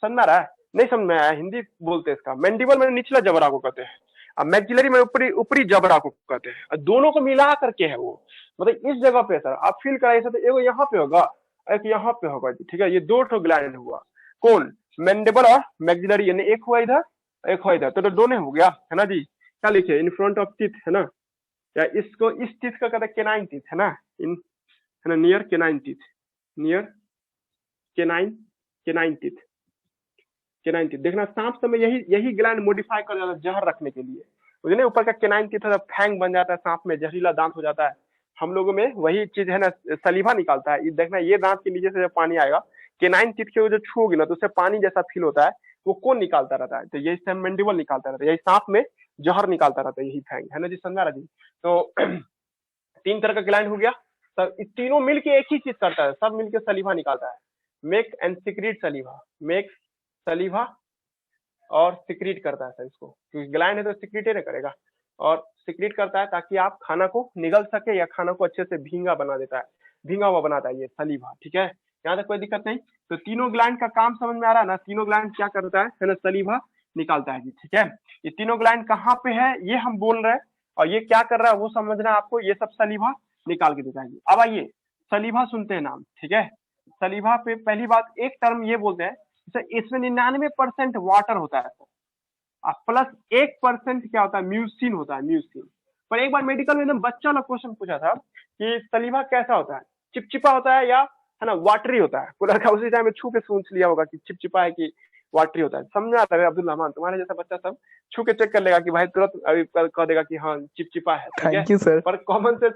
[SPEAKER 1] समझ में आ रहा है? नहीं समझ में आया? हिंदी बोलते हैं इसका, मैंडिबल में निचला जबड़ा को कहते हैं, अब मैक्सिलरी में ऊपरी ऊपरी जबड़ा को कहते हैं, और दोनों को मिला करके है वो, मतलब इस जगह पे सर आप फील कराइए तो एगो यहाँ पे होगा, एक यहाँ पे होगा जी, ठीक है। ये दो ठो ग्लैंड हुआ, कौन? मैंडिबल और मैक्सिलरी, यानी एक हुआ इधर, एक हुआ इधर, तो दोनों हो गया है ना जी। क्या लिखे? इन फ्रंट ऑफ टीथ, है ना, या इसको इस टीथ का कहते हैं केनाइन टीथ, है ना, इन, है ना, near canine teeth, near canine, canine teeth, canine teeth. देखना सांप समय यही यही ग्लैंड मॉडिफाई कर जाता है जहर रखने के लिए, मुझे नहीं, ऊपर का केनाइन टीथ है, फैंग बन जाता है सांप में, जहरीला दांत हो जाता है। हम लोगों में वही चीज है ना, सलीवा निकालता है। ये देखना, ये दांत के नीचे से जब पानी आएगा, केनाइन टीथ के जो छूओगे ना तो उससे पानी जैसा फील होता है, वो कौन निकालता रहता है? तो यही मैंडिबल निकालता रहता है, यही सांप में जहर निकालता रहता है, यही फैंग, है ना जी, समझा रहा जी। तो तीन तरह का ग्लैंड हो गया, सब तीनों मिलके एक ही चीज करता है, सब मिलके सलीवा निकालता है, मेक एंड सिक्रीट सलीवा, मेक सलीवा और सिक्रीट करता है सर इसको, क्योंकि ग्लैंड है तो सिक्रीट ही करेगा, और सिक्रीट करता है ताकि आप खाना को निगल सके, या खाना को अच्छे से भींगा बना देता है, भींगा हुआ बनाता है ये सलीवा, ठीक है। यहाँ तक कोई दिक्कत नहीं। तो तीनों ग्लैंड का काम समझ में आ रहा है ना, तीनों ग्लैंड क्या करता है ना, सलीवा निकालता है जी, ठीक है। ये तीनों ग्लैंड कहाँ पे है ये हम बोल रहे हैं, और ये क्या कर रहा है वो समझना है आपको, ये सब सलीवा निकाल के देता है जी। अब आइए सलीवा सुनते हैं नाम, ठीक है। सलीवा पे पहली बात एक टर्म ये बोलते हैं, इसमें 99% वाटर होता है प्लस 1% क्या होता है, म्यूसिन होता है, म्यूसिन। पर एक बार मेडिकल में बच्चा लोग क्वेश्चन पूछा था कि सलीवा कैसा होता है, चिपचिपा होता है या, है ना, वाटरी होता है। कोई लड़का उसी टाइम में छू के सोच लिया होगा कि चिपचिपा है कि वाटरी होता है, समझा था अब्दुल रहमान, तुम्हारे जैसा बच्चा सब छू के चेक कर लेगा कि भाई, तुरंत अभी कह देगा कि हाँ चिपचिपा है, ठीक है।
[SPEAKER 2] Thank you sir.
[SPEAKER 1] पर कॉमन सेंस,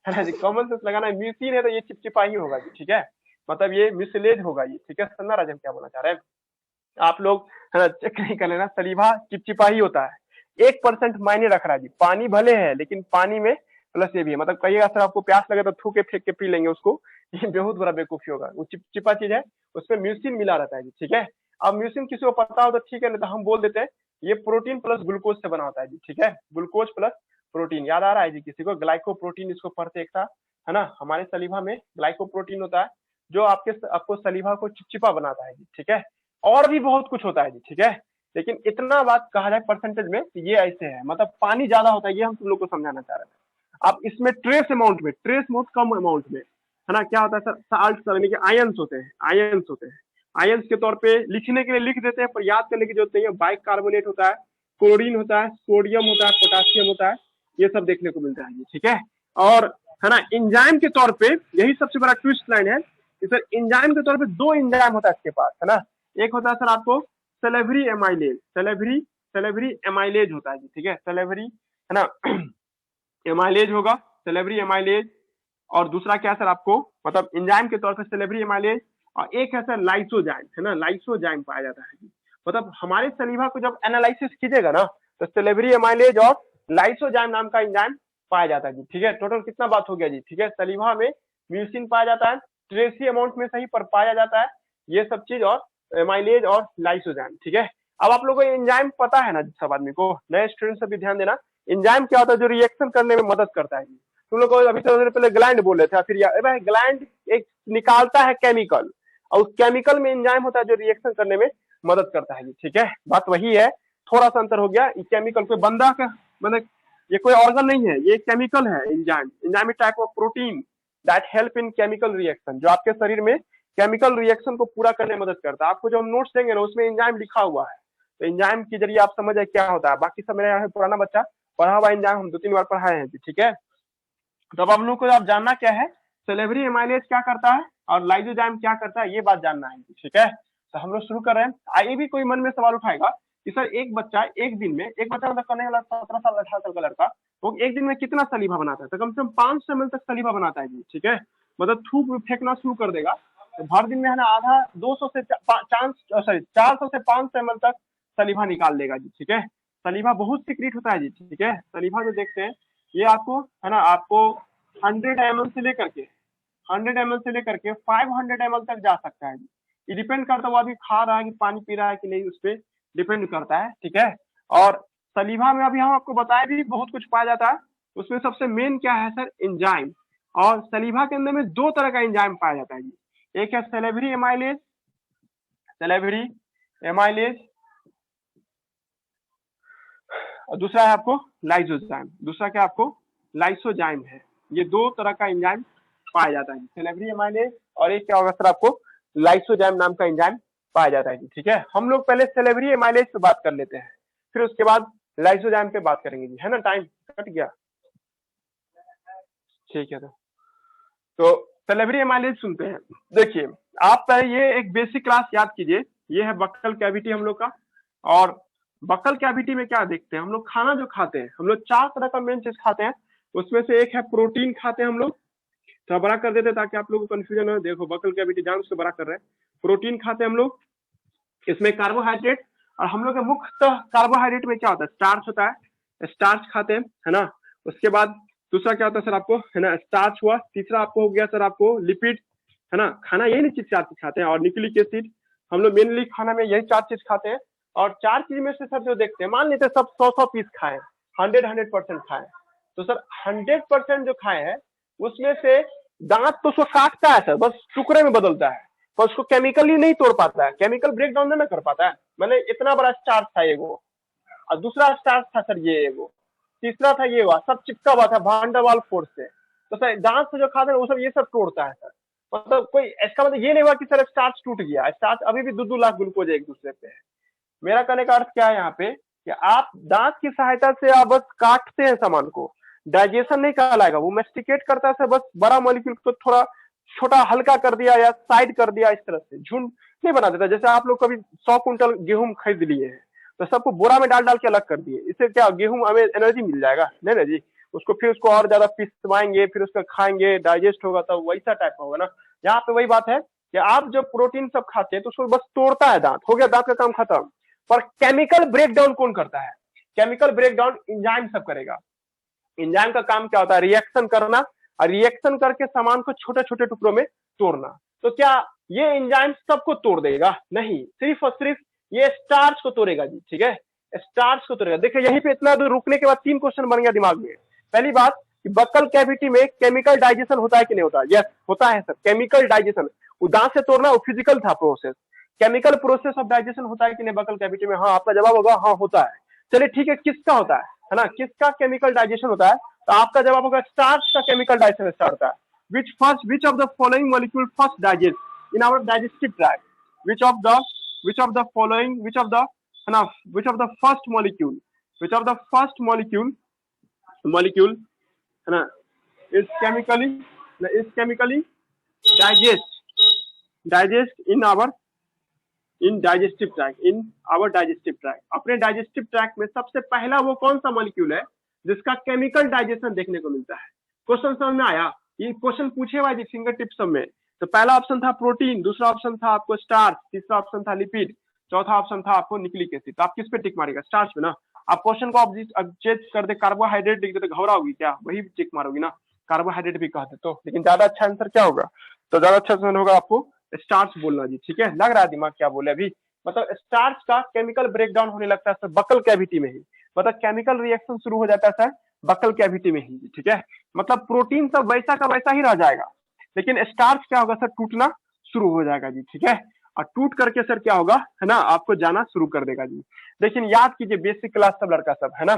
[SPEAKER 1] है ना जी, कॉमन सेंस लगाना है, म्यूसिन है तो ये चिपचिपा ही होगा जी, ठीक है, मतलब ये मिसलेज होगा ये, ठीक है। समझा राज हम क्या बोलना चाह रहे हैं? आप लोग है ना चेक नहीं कर लेना, सलीवा चिपचिपा ही होता है, 1% मायने रख रहा है जी, पानी भले है लेकिन पानी में प्लस ये भी है, मतलब कहिएगा सर आपको प्यास लगे तो थू के फेंक के पी लेंगे उसको, ये बहुत बड़ा बेवकूफी होगा, वो चिपचिपा चीज है, उसमें म्यूसिन मिला रहता है जी, ठीक है। अब म्यूसिन किसी को पता हो तो ठीक है, नहीं तो हम बोल देते हैं ये प्रोटीन प्लस ग्लूकोज से बना होता है जी, ठीक है, ग्लूकोज प्लस प्रोटीन, याद आ रहा है जी किसी को? ग्लाइकोप्रोटीन इसको पढ़ते एक साथ, है ना। हमारे सलीवा में ग्लाइकोप्रोटीन होता है जो आपको सलीवा को चिपचिपा बनाता है जी, ठीक है। और भी बहुत कुछ होता है जी, ठीक है, लेकिन इतना बात कहा जाए परसेंटेज में ये ऐसे है, मतलब पानी ज्यादा होता है, ये हम तुम लोग को समझाना चाह रहे थे। अब इसमें ट्रेस अमाउंट में, ट्रेस बहुत कम अमाउंट में, है ना, क्या होता है सर, साल्ट यानी कि आयंस होते हैं, आयंस होते हैं, आयंस के तौर पे लिखने के लिए लिख देते हैं, पर याद करने की जरूरत नहीं है। बाइक कार्बोनेट होता है, क्लोरीन होता है, सोडियम होता है, पोटासियम होता है, ये सब देखने को मिलता है जी, ठीक है। और है ना, एंजाइम के तौर पे यही सबसे बड़ा ट्विस्ट लाइन है कि सर एंजाइम के तौर पे दो एंजाइम होता है इसके पास, है ना। एक होता है सर आपको सेलेवरी एमाइलेज, सेलेवरी एमाइलेज होता है जी, ठीक है, सेलेवरी, है ना, एमाइलेज होगा, सेलेवरी एमाइलेज। और दूसरा क्या सर आपको, मतलब एंजाइम के तौर पे सेलेवरी एमाइलेज, और एक है सर लाइसोजाइम, है ना, लाइसोजाइम पाया जाता है जी। मतलब हमारे सलीवा को जब एनालिसिस कीजिएगा ना तो सेलेवरी एमाइलेज और लाइसोजाइम नाम का एंजाइम पाया जाता है जी, ठीक है। टोटल कितना बात हो गया जी, ठीक है। सलीवा में म्यूसिन पाया जाता है, ट्रेसी अमाउंट में सही पर पाया जाता है ये सब चीज, और एमाइलेज और लाइसोजाइम, ठीक है। अब आप लोगों को एंजाइम पता है ना सब आदमी को, नए स्टूडेंट से भी ध्यान देना, एंजाइम क्या होता है, जो रिएक्शन करने में मदद करता है। तुम लोग अभी थोड़ी देर पहले ग्लैंड बोले थे, फिर भाई ग्लैंड एक निकालता है केमिकल, और उस केमिकल में एंजाइम होता है जो रिएक्शन करने में मदद करता है, ठीक है, बात वही है, थोड़ा सा अंतर हो गया। केमिकल कोई बंदा का मतलब ये कोई ऑर्गन नहीं है, ये केमिकल है enzyme, enzyme type of protein that help in chemical reaction, जो आपके शरीर में केमिकल रिएक्शन को पूरा करने में मदद करता है। आपको जो हम नोट्स देंगे ना उसमें एंजाइम लिखा हुआ है, तो एंजाइम के जरिए आप समझ जाए क्या होता है। बाकी सब मेरा पुराना बच्चा पढ़ा हुआ एंजाइम हम 2-3 बार पढ़ाए हैं, ठीक है। तो अब हम लोग को आप जानना क्या है, सेलेवरी एमाइलेज क्या करता है और लाइसोजाइम क्या करता है, ये बात जानना है, ठीक है। तो हम लोग शुरू कर रहे हैं। आइए भी कोई मन में सवाल उठाएगा कि सर एक बच्चा एक दिन में, एक बच्चा मतलब करने वाला 17 साल 18 साल का लड़का, वो एक दिन में कितना सलीवा बनाता है? तो कम से कम 500 ml तक सलीवा बनाता है जी, ठीक है। मतलब थूक फेंकना शुरू कर देगा तो हर दिन में है ना आधा 200 से 400 से 500 ml तक सलीवा निकाल लेगा जी, ठीक है। सलीवा बहुत सीक्रेट होता है जी, ठीक है। सलीवा जो देखते हैं ये आपको है ना, आपको 100 ml से लेकर के 500 ml तक जा सकता है जी। ये डिपेंड करता है वो अभी खा रहा है कि पानी पी रहा है कि नहीं, उस पर डिपेंड करता है, ठीक है। और सलीवा में अभी हम आपको बताया भी बहुत कुछ पाया जाता है, उसमें सबसे मेन क्या है सर, एंजाइम। और सलीवा के अंदर में दो तरह का एंजाइम पाया जाता है जी, एक है सेलेवरी एमाइलेज, सेलेवरी एमाइलेज, और दूसरा है आपको लाइसोजाइम, दूसरा क्या आपको लाइसोजाइम है। ये दो तरह का एंजाइम पाया जाता है, सेलेवरी एमाइलेज और एक क्या होगा सर आपको लाइसोजाइम नाम का एंजाइम पाया जाता है। ठीक है, हम लोग पहले सेलेवरी एमाइलेज पे बात कर लेते हैं, फिर उसके बाद लाइसोजाइम पे बात करेंगे जी, है ना, टाइम कट गया, ठीक है। तो सेलेवरी एमाइलेज सुनते हैं। देखिए आप ये एक बेसिक क्लास याद कीजिए, ये है बक्कल कैविटी हम लोग का, और बक्कल कैविटी में क्या देखते हैं हम लोग, खाना जो खाते हैं हम लोग चार तरह का मेन चीज खाते हैं, उसमें से एक है प्रोटीन खाते हैं हम लोग, तो बड़ा कर देते ताकि आप लोगों को कंफ्यूजन हो। देखो बक्कल कैविटी जान से बड़ा कर रहे हैं, प्रोटीन खाते हैं हम लोग, इसमें कार्बोहाइड्रेट, और हम लोग के मुख्यतः कार्बोहाइड्रेट में क्या होता है, स्टार्च होता है, स्टार्च खाते हैं, है ना। उसके बाद दूसरा क्या होता है सर आपको, है ना, स्टार्च हुआ। तीसरा आपको हो गया सर आपको लिपिड, है ना, खाना यही चीज चार चीज खाते हैं, और न्यूक्लिक एसिड, हम लोग मेनली खाना में यही चार चीज खाते हैं। और चार चीज में से सर जो देखते हैं, मान लेते हैं सब 100 पीस खाए, 100% खाए, तो सर 100% जो खाए हैं उसमें से दांत तो उसको काटता है सर, बस टुकड़े में बदलता है, पर उसको केमिकली नहीं तोड़ पाता है, केमिकल ब्रेक डाउन नहीं कर पाता है। मैंने इतना बड़ा स्टार्च था ये वो, और दूसरा स्टार्च था सर ये वो, तीसरा था ये हुआ, सब चिपका हुआ था भांडावाल फोर्स से, तो सर दांत से जो खाते हैं वो सब ये सब तोड़ता है सर। मतलब कोई इसका मतलब ये नहीं हुआ कि सर स्टार्च टूट गया, स्टार्च अभी भी 2-2 लाख ग्लूकोज एक दूसरे पे है। मेरा कहने का अर्थ क्या है यहाँ पे, कि आप दांत की सहायता से आप बस काटते हैं सामान को, डाइजेशन नहीं कहलाएगा, वो मेस्टिकेट करता है, बस बड़ा मॉलिक्यूल को थोड़ा छोटा हल्का कर दिया या साइड कर दिया, इस तरह से झुंड नहीं बना देता। जैसे आप लोग कभी 100 कुंटल गेहूं खरीद लिए हैं, तो सबको बोरा में डाल डाल के अलग कर दिए, इससे क्या गेहूं हमें एनर्जी मिल जाएगा, नहीं ना जी, उसको फिर उसको और ज्यादा पिसवाएंगे, फिर उसका खाएंगे, डाइजेस्ट होगा, तब वैसा टाइप का होगा ना। यहाँ पे वही बात है कि आप जब प्रोटीन सब खाते हैं तो उसको बस तोड़ता है दांत, हो गया दांत का काम खत्म। पर केमिकल ब्रेकडाउन कौन करता है, केमिकल ब्रेकडाउन एंजाइम सब करेगा। एंजाइम का काम क्या होता है, रिएक्शन करना, और रिएक्शन करके सामान को छोटे छोटे टुकड़ों में तोड़ना। तो क्या ये एंजाइम सबको तोड़ देगा, नहीं, सिर्फ और सिर्फ ये स्टार्च को तोड़ेगा जी, ठीक है, स्टार्च को तोड़ेगा। देखिए यहीं पे इतना दूर रुकने के बाद 3 क्वेश्चन बन गया दिमाग में। पहली बात कि बक्कल कैविटी में केमिकल डाइजेशन होता है कि नहीं होता, यस होता है सर, केमिकल डाइजेशन, वो दांत से तोड़ना वो फिजिकल था process, chemical process of digestion होता है कि नहीं बक्कल कैविटी में, हाँ आपका जवाब होगा हाँ होता है। चलिए ठीक है, किसका होता है ना, किसका केमिकल डाइजेशन होता है, तो आपका जवाब होगा स्टार्च का केमिकल डाइजेशन स्टार्ट होता है। which of the following molecule first digest in our digestive tract, which of the following, which of the है ना, which of the first molecule, which of the first molecule है ना is chemically digest in our digestive tract, अपने digestive tract में सबसे पहला वो कौन सा मॉलिक्यूल है जिसका केमिकल डाइजेशन देखने को मिलता है। क्वेश्चन समझ में आया, ये क्वेश्चन पूछे हुआ जी फिंगर टिप सब में। तो पहला ऑप्शन था प्रोटीन, दूसरा ऑप्शन था आपको स्टार्च, तीसरा ऑप्शन था लिपिड, चौथा ऑप्शन था आपको न्यूक्लिक एसिड। तो आप किस पे टिक मारेगा, स्टार्च पे ना। आप क्वेश्चन को ऑब्जेक्ट कर दे कार्बोहाइड्रेट लिख देते, घबराओगी क्या, वही टिक मारोगी ना, कार्बोहाइड्रेट भी कहते तो। लेकिन ज्यादा अच्छा आंसर क्या होगा, तो ज्यादा अच्छा आंसर होगा आपको स्टार्च बोलना जी, ठीक है। लग रहा है दिमाग क्या बोले अभी, मतलब स्टार्च का केमिकल ब्रेकडाउन होने लगता है सर बक्कल कैविटी में ही, मतलब केमिकल रिएक्शन शुरू हो जाता है सर बक्कल कैविटी में ही, ठीक है। मतलब प्रोटीन सब वैसा का वैसा ही रह जाएगा, लेकिन स्टार्च क्या होगा सर, टूटना शुरू हो जाएगा जी, ठीक है। और टूट करके सर क्या होगा, है ना, आपको जाना शुरू कर देगा जी। लेकिन याद कीजिए बेसिक क्लास सब लड़का सब, है ना,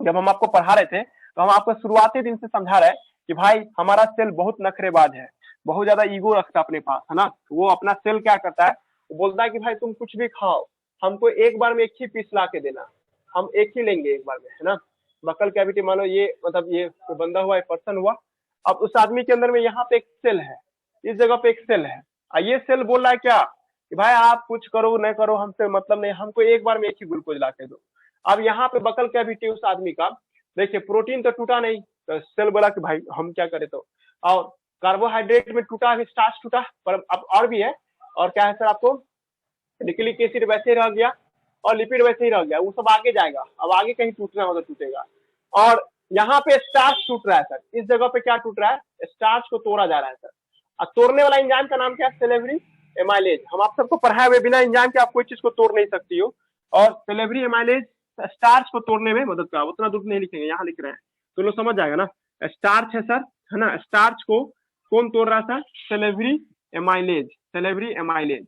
[SPEAKER 1] जब हम आपको पढ़ा रहे थे तो हम आपको शुरुआती दिन से समझा रहे कि भाई हमारा सेल बहुत नखरेबाज है, बहुत ज्यादा ईगो रखता है अपने पास, है ना। वो अपना सेल क्या करता है, वो बोलता है कि भाई तुम कुछ भी खाओ, हमको एक बार में एक ही पीस ला के देना, हम एक ही लेंगे एक बार में, है ना। बक्कल कैविटी मान लो ये, मतलब ये बंदा हुआ, एक पर्सन हुआ, अब उस आदमी के अंदर में यहाँ पे एक सेल है, इस जगह पे एक सेल है, और ये सेल बोल रहा है क्या कि भाई आप कुछ करो न करो हमसे मतलब नहीं, हमको एक बार में एक ही ग्लूकोज ला के दो। अब यहाँ पे बक्कल कैविटी उस आदमी का, देखिए प्रोटीन तो टूटा नहीं, तो सेल बोला कि भाई हम क्या करें, तो और कार्बोहाइड्रेट में टूटा, स्टार्च टूटा, पर अब और भी है, और क्या है सर आपको न्यूक्लिक एसिड वैसे ही रह गया, और लिपिड वैसे ही रह गया, वो सब आगे जाएगा, अब आगे कहीं टूटना होगा टूटेगा। और यहाँ पे स्टार्च टूट रहा है सर, इस जगह पे क्या टूट रहा है, स्टार्च को तोड़ा जा रहा है सर। और तोड़ने वाला एंजाइम का नाम क्या है, सेलेवरी एमाइलेज। हम आप सबको पढ़ाए हुए बिना एंजाइम के आप कोई चीज को तोड़ नहीं सकती हो, और सेलेवरी एमाइलेज स्टार्च को तोड़ने में मदद करा। उतना दूर नहीं लिखेंगे, यहाँ लिख रहे हैं तो लोग समझ जाएगा ना। स्टार्च है सर, है ना। स्टार्च को कौन तोड़ रहा था? Salivary amylase, salivary amylase.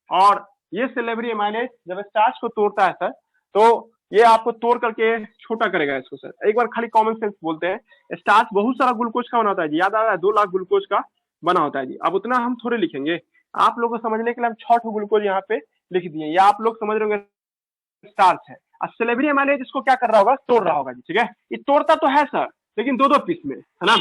[SPEAKER 1] और ये सैलिवरी एमाइलेज जब स्टार्च को तोड़ता है सर, तो ये आपको तोड़ करके छोटा करेगा इसको सर। एक बार खाली कॉमन सेंस बोलते हैं, स्टार्च बहुत सारा ग्लूकोज का बना होता है जी, याद आ रहा है? 2 लाख ग्लूकोज का बना होता है जी। अब उतना हम थोड़े लिखेंगे, आप लोगों को समझने के लिए हम 6 ग्लूकोज यहाँ पे लिख दिए, या आप लोग समझ रहे होंगे स्टार्च है। अब सैलिवरी एमाइलेज इसको क्या कर रहा होगा? तोड़ रहा होगा जी, ठीक है। ये तोड़ता तो है सर, लेकिन 2-2 पीस में, है ना।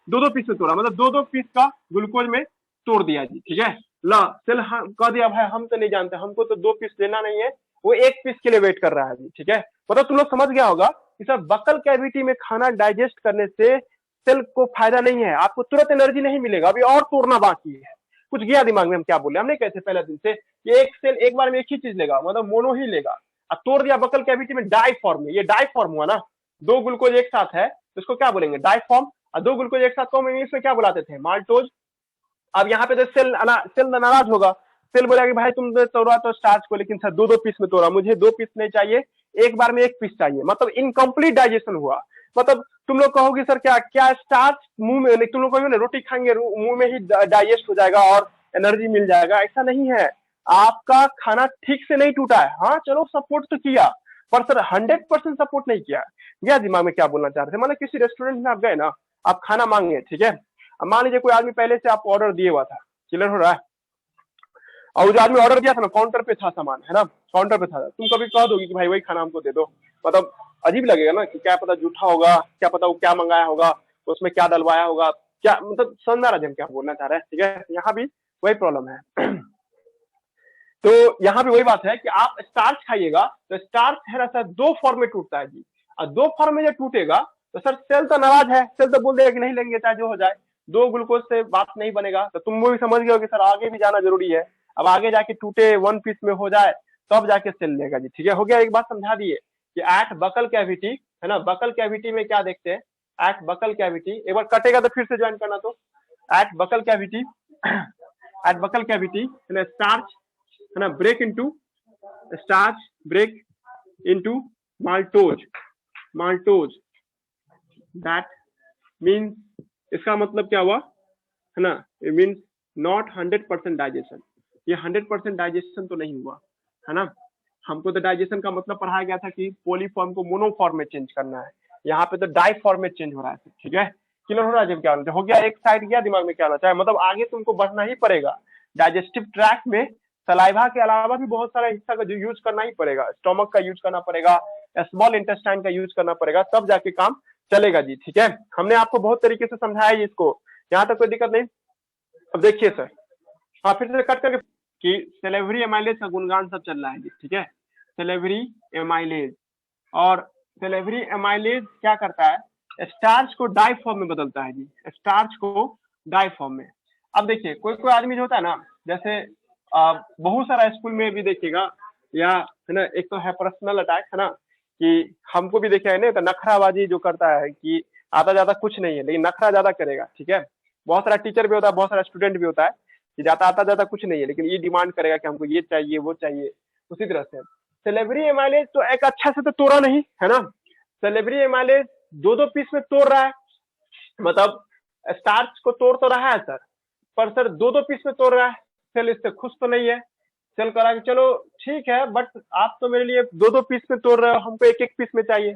[SPEAKER 1] 2-2 पीस में तोड़ा, मतलब 2-2 पीस का ग्लूकोज में तोड़ दिया जी, ठीक है। ला चल कह दिया भाई, हम तो नहीं जानते, हमको तो 2 पीस लेना नहीं है, वो 1 पीस के लिए वेट कर रहा है जी, ठीक है। मतलब तुम लोग समझ गया होगा कि सर बकल कैविटी में खाना डाइजेस्ट करने से सेल को फायदा नहीं है, आपको तुरंत एनर्जी नहीं मिलेगा, अभी और तोड़ना बाकी है। कुछ गया दिमाग में? हम क्या बोले? हमने कहते पहले दिन से कि एक सेल एक बार में एक ही चीज लेगा, मतलब मोनो ही लेगा। अब तोड़ दिया बकल कैविटी में डाई फॉर्म में, ये डाई फॉर्म हुआ ना, 2 ग्लूकोज एक साथ है तो इसको क्या बोलेंगे? Di form. और 2 ग्लूकोज एक साथ को इंग्लिश में क्या बुलाते थे? माल्टोज। अब यहाँ पे तो सेल नाराज होगा, सेल बोला कि भाई तुमने तोड़ा तो स्टार्च को, लेकिन सर 2-2 पीस में तोड़ा, मुझे 2 पीस नहीं चाहिए, एक बार में 1 पीस चाहिए। मतलब इनकम्प्लीट डाइजेशन हुआ। मतलब तुम लोग कहोगे सर क्या क्या स्टार्च मुंह में, तुम लोग कहोगे ना रोटी खाएंगे मुंह में ही डाइजेस्ट हो जाएगा और एनर्जी मिल जाएगा, ऐसा नहीं है। आपका खाना ठीक से नहीं टूटा है, हाँ चलो सपोर्ट तो किया, पर सर 100% सपोर्ट नहीं किया। यह दिमाग में क्या बोलना चाह रहे थे? मतलब किसी रेस्टोरेंट में आप गए ना, आप खाना मांगे, ठीक है। अब मान लीजिए कोई आदमी पहले से आपको ऑर्डर दिए हुआ था, क्लियर हो रहा है, और जो आदमी ऑर्डर दिया था ना, काउंटर पे था सामान, है ना, काउंटर पे था, तुम कभी कह दोगे कि भाई वही खाना हमको दे दो? मतलब अजीब लगेगा ना, कि क्या पता झूठा होगा, क्या पता वो क्या मंगाया होगा, उसमें क्या डलवाया होगा, क्या मतलब समझ आ रहा है हम क्या बोलना चाह रहे हैं, ठीक है। यहाँ भी वही प्रॉब्लम है। तो यहाँ भी वही बात है कि आप स्टार्च खाइएगा तो स्टार्च है ना सर 2 फॉर्म में टूटता है जी, और 2 फॉर्म में जब टूटेगा तो सर सेल तो नाराज है, सेल तो बोल देगा कि नहीं लेंगे चाहे जो हो जाए, 2 ग्लूकोज से बात नहीं बनेगा। तो तुम वो भी समझ गए हो कि सर आगे भी जाना जरूरी है, अब आगे जाके टूटे 1 पीस में हो जाए तब जाके सेल लेगा जी, ठीक है। हो गया, एक बात समझा दिए कि एट बकल कैविटी, है ना, बकल कैविटी में क्या देखते हैं? एट बकल कैविटी, एक बार कटेगा तो फिर से ज्वाइन करना। तो at buccal cavity, at buccal cavity starch, है ना, break into starch, break into maltose, maltose. That means, इसका मतलब क्या हुआ, है ना, इट मीन्स नॉट 100% डाइजेशन। ये 100% डाइजेशन तो नहीं हुआ, है ना। हमको तो डाइजेशन का मतलब पढ़ाया गया था कि पोलीफॉर्म को मोनोफॉर्म में चेंज करना है, यहाँ पे तो डाई फॉर्म में चेंज हो रहा है, ठीक है। क्लियर हो रहा है? जब क्या हो गया, एक साइड गया दिमाग में क्या होना चाहिए, मतलब आगे तुमको बढ़ना ही पड़ेगा। डाइजेस्टिव ट्रैक्ट में सलाइवा के अलावा भी बहुत सारा हिस्सा का जो यूज करना ही पड़ेगा, स्टोमक का यूज करना पड़ेगा, स्मॉल इंटेस्टाइन का यूज करना पड़ेगा, तब जाके काम चलेगा जी, ठीक है। हमने आपको बहुत तरीके से समझाया है इसको, यहाँ तक कोई दिक्कत नहीं। अब देखिए सर, हाँ फिर से कट करके कि सैलिवरी एमाइलेज का गुणगान सब चल रहा है जी, ठीक है। सैलिवरी एमाइलेज, और सैलिवरी एमाइलेज क्या करता है? स्टार्च को डाई फॉर्म में बदलता है जी, स्टार्च को डाई फॉर्म में। अब देखिए कोई कोई आदमी जो होता है ना, जैसे बहुत सारा स्कूल में भी देखिएगा, या है ना, एक तो है पर्सनल अटैक, है ना, कि हमको भी देखा है ना, तो नखराबाजी जो करता है कि आता जाता कुछ नहीं है लेकिन नखरा ज्यादा करेगा, ठीक है। बहुत सारा टीचर भी होता है, बहुत सारा स्टूडेंट भी होता है कि जाता आता जाता कुछ नहीं है, लेकिन ये डिमांड करेगा कि हमको ये चाहिए वो चाहिए। उसी तरह से सैलिवरी एमाइलेज तो एक अच्छा से तो तोड़ा नहीं, है ना। सैलिवरी एमाइलेज 2-2 पीस में तोड़ रहा है, मतलब स्टार्च को तोड़ तो रहा है सर, पर सर 2-2 पीस में तोड़ रहा है। सेल इससे खुश तो नहीं है, सेल कह रहा है कि चलो ठीक है, बट आप तो मेरे लिए 2-2 पीस में तोड़ रहे हो, हमको 1-1 पीस में चाहिए।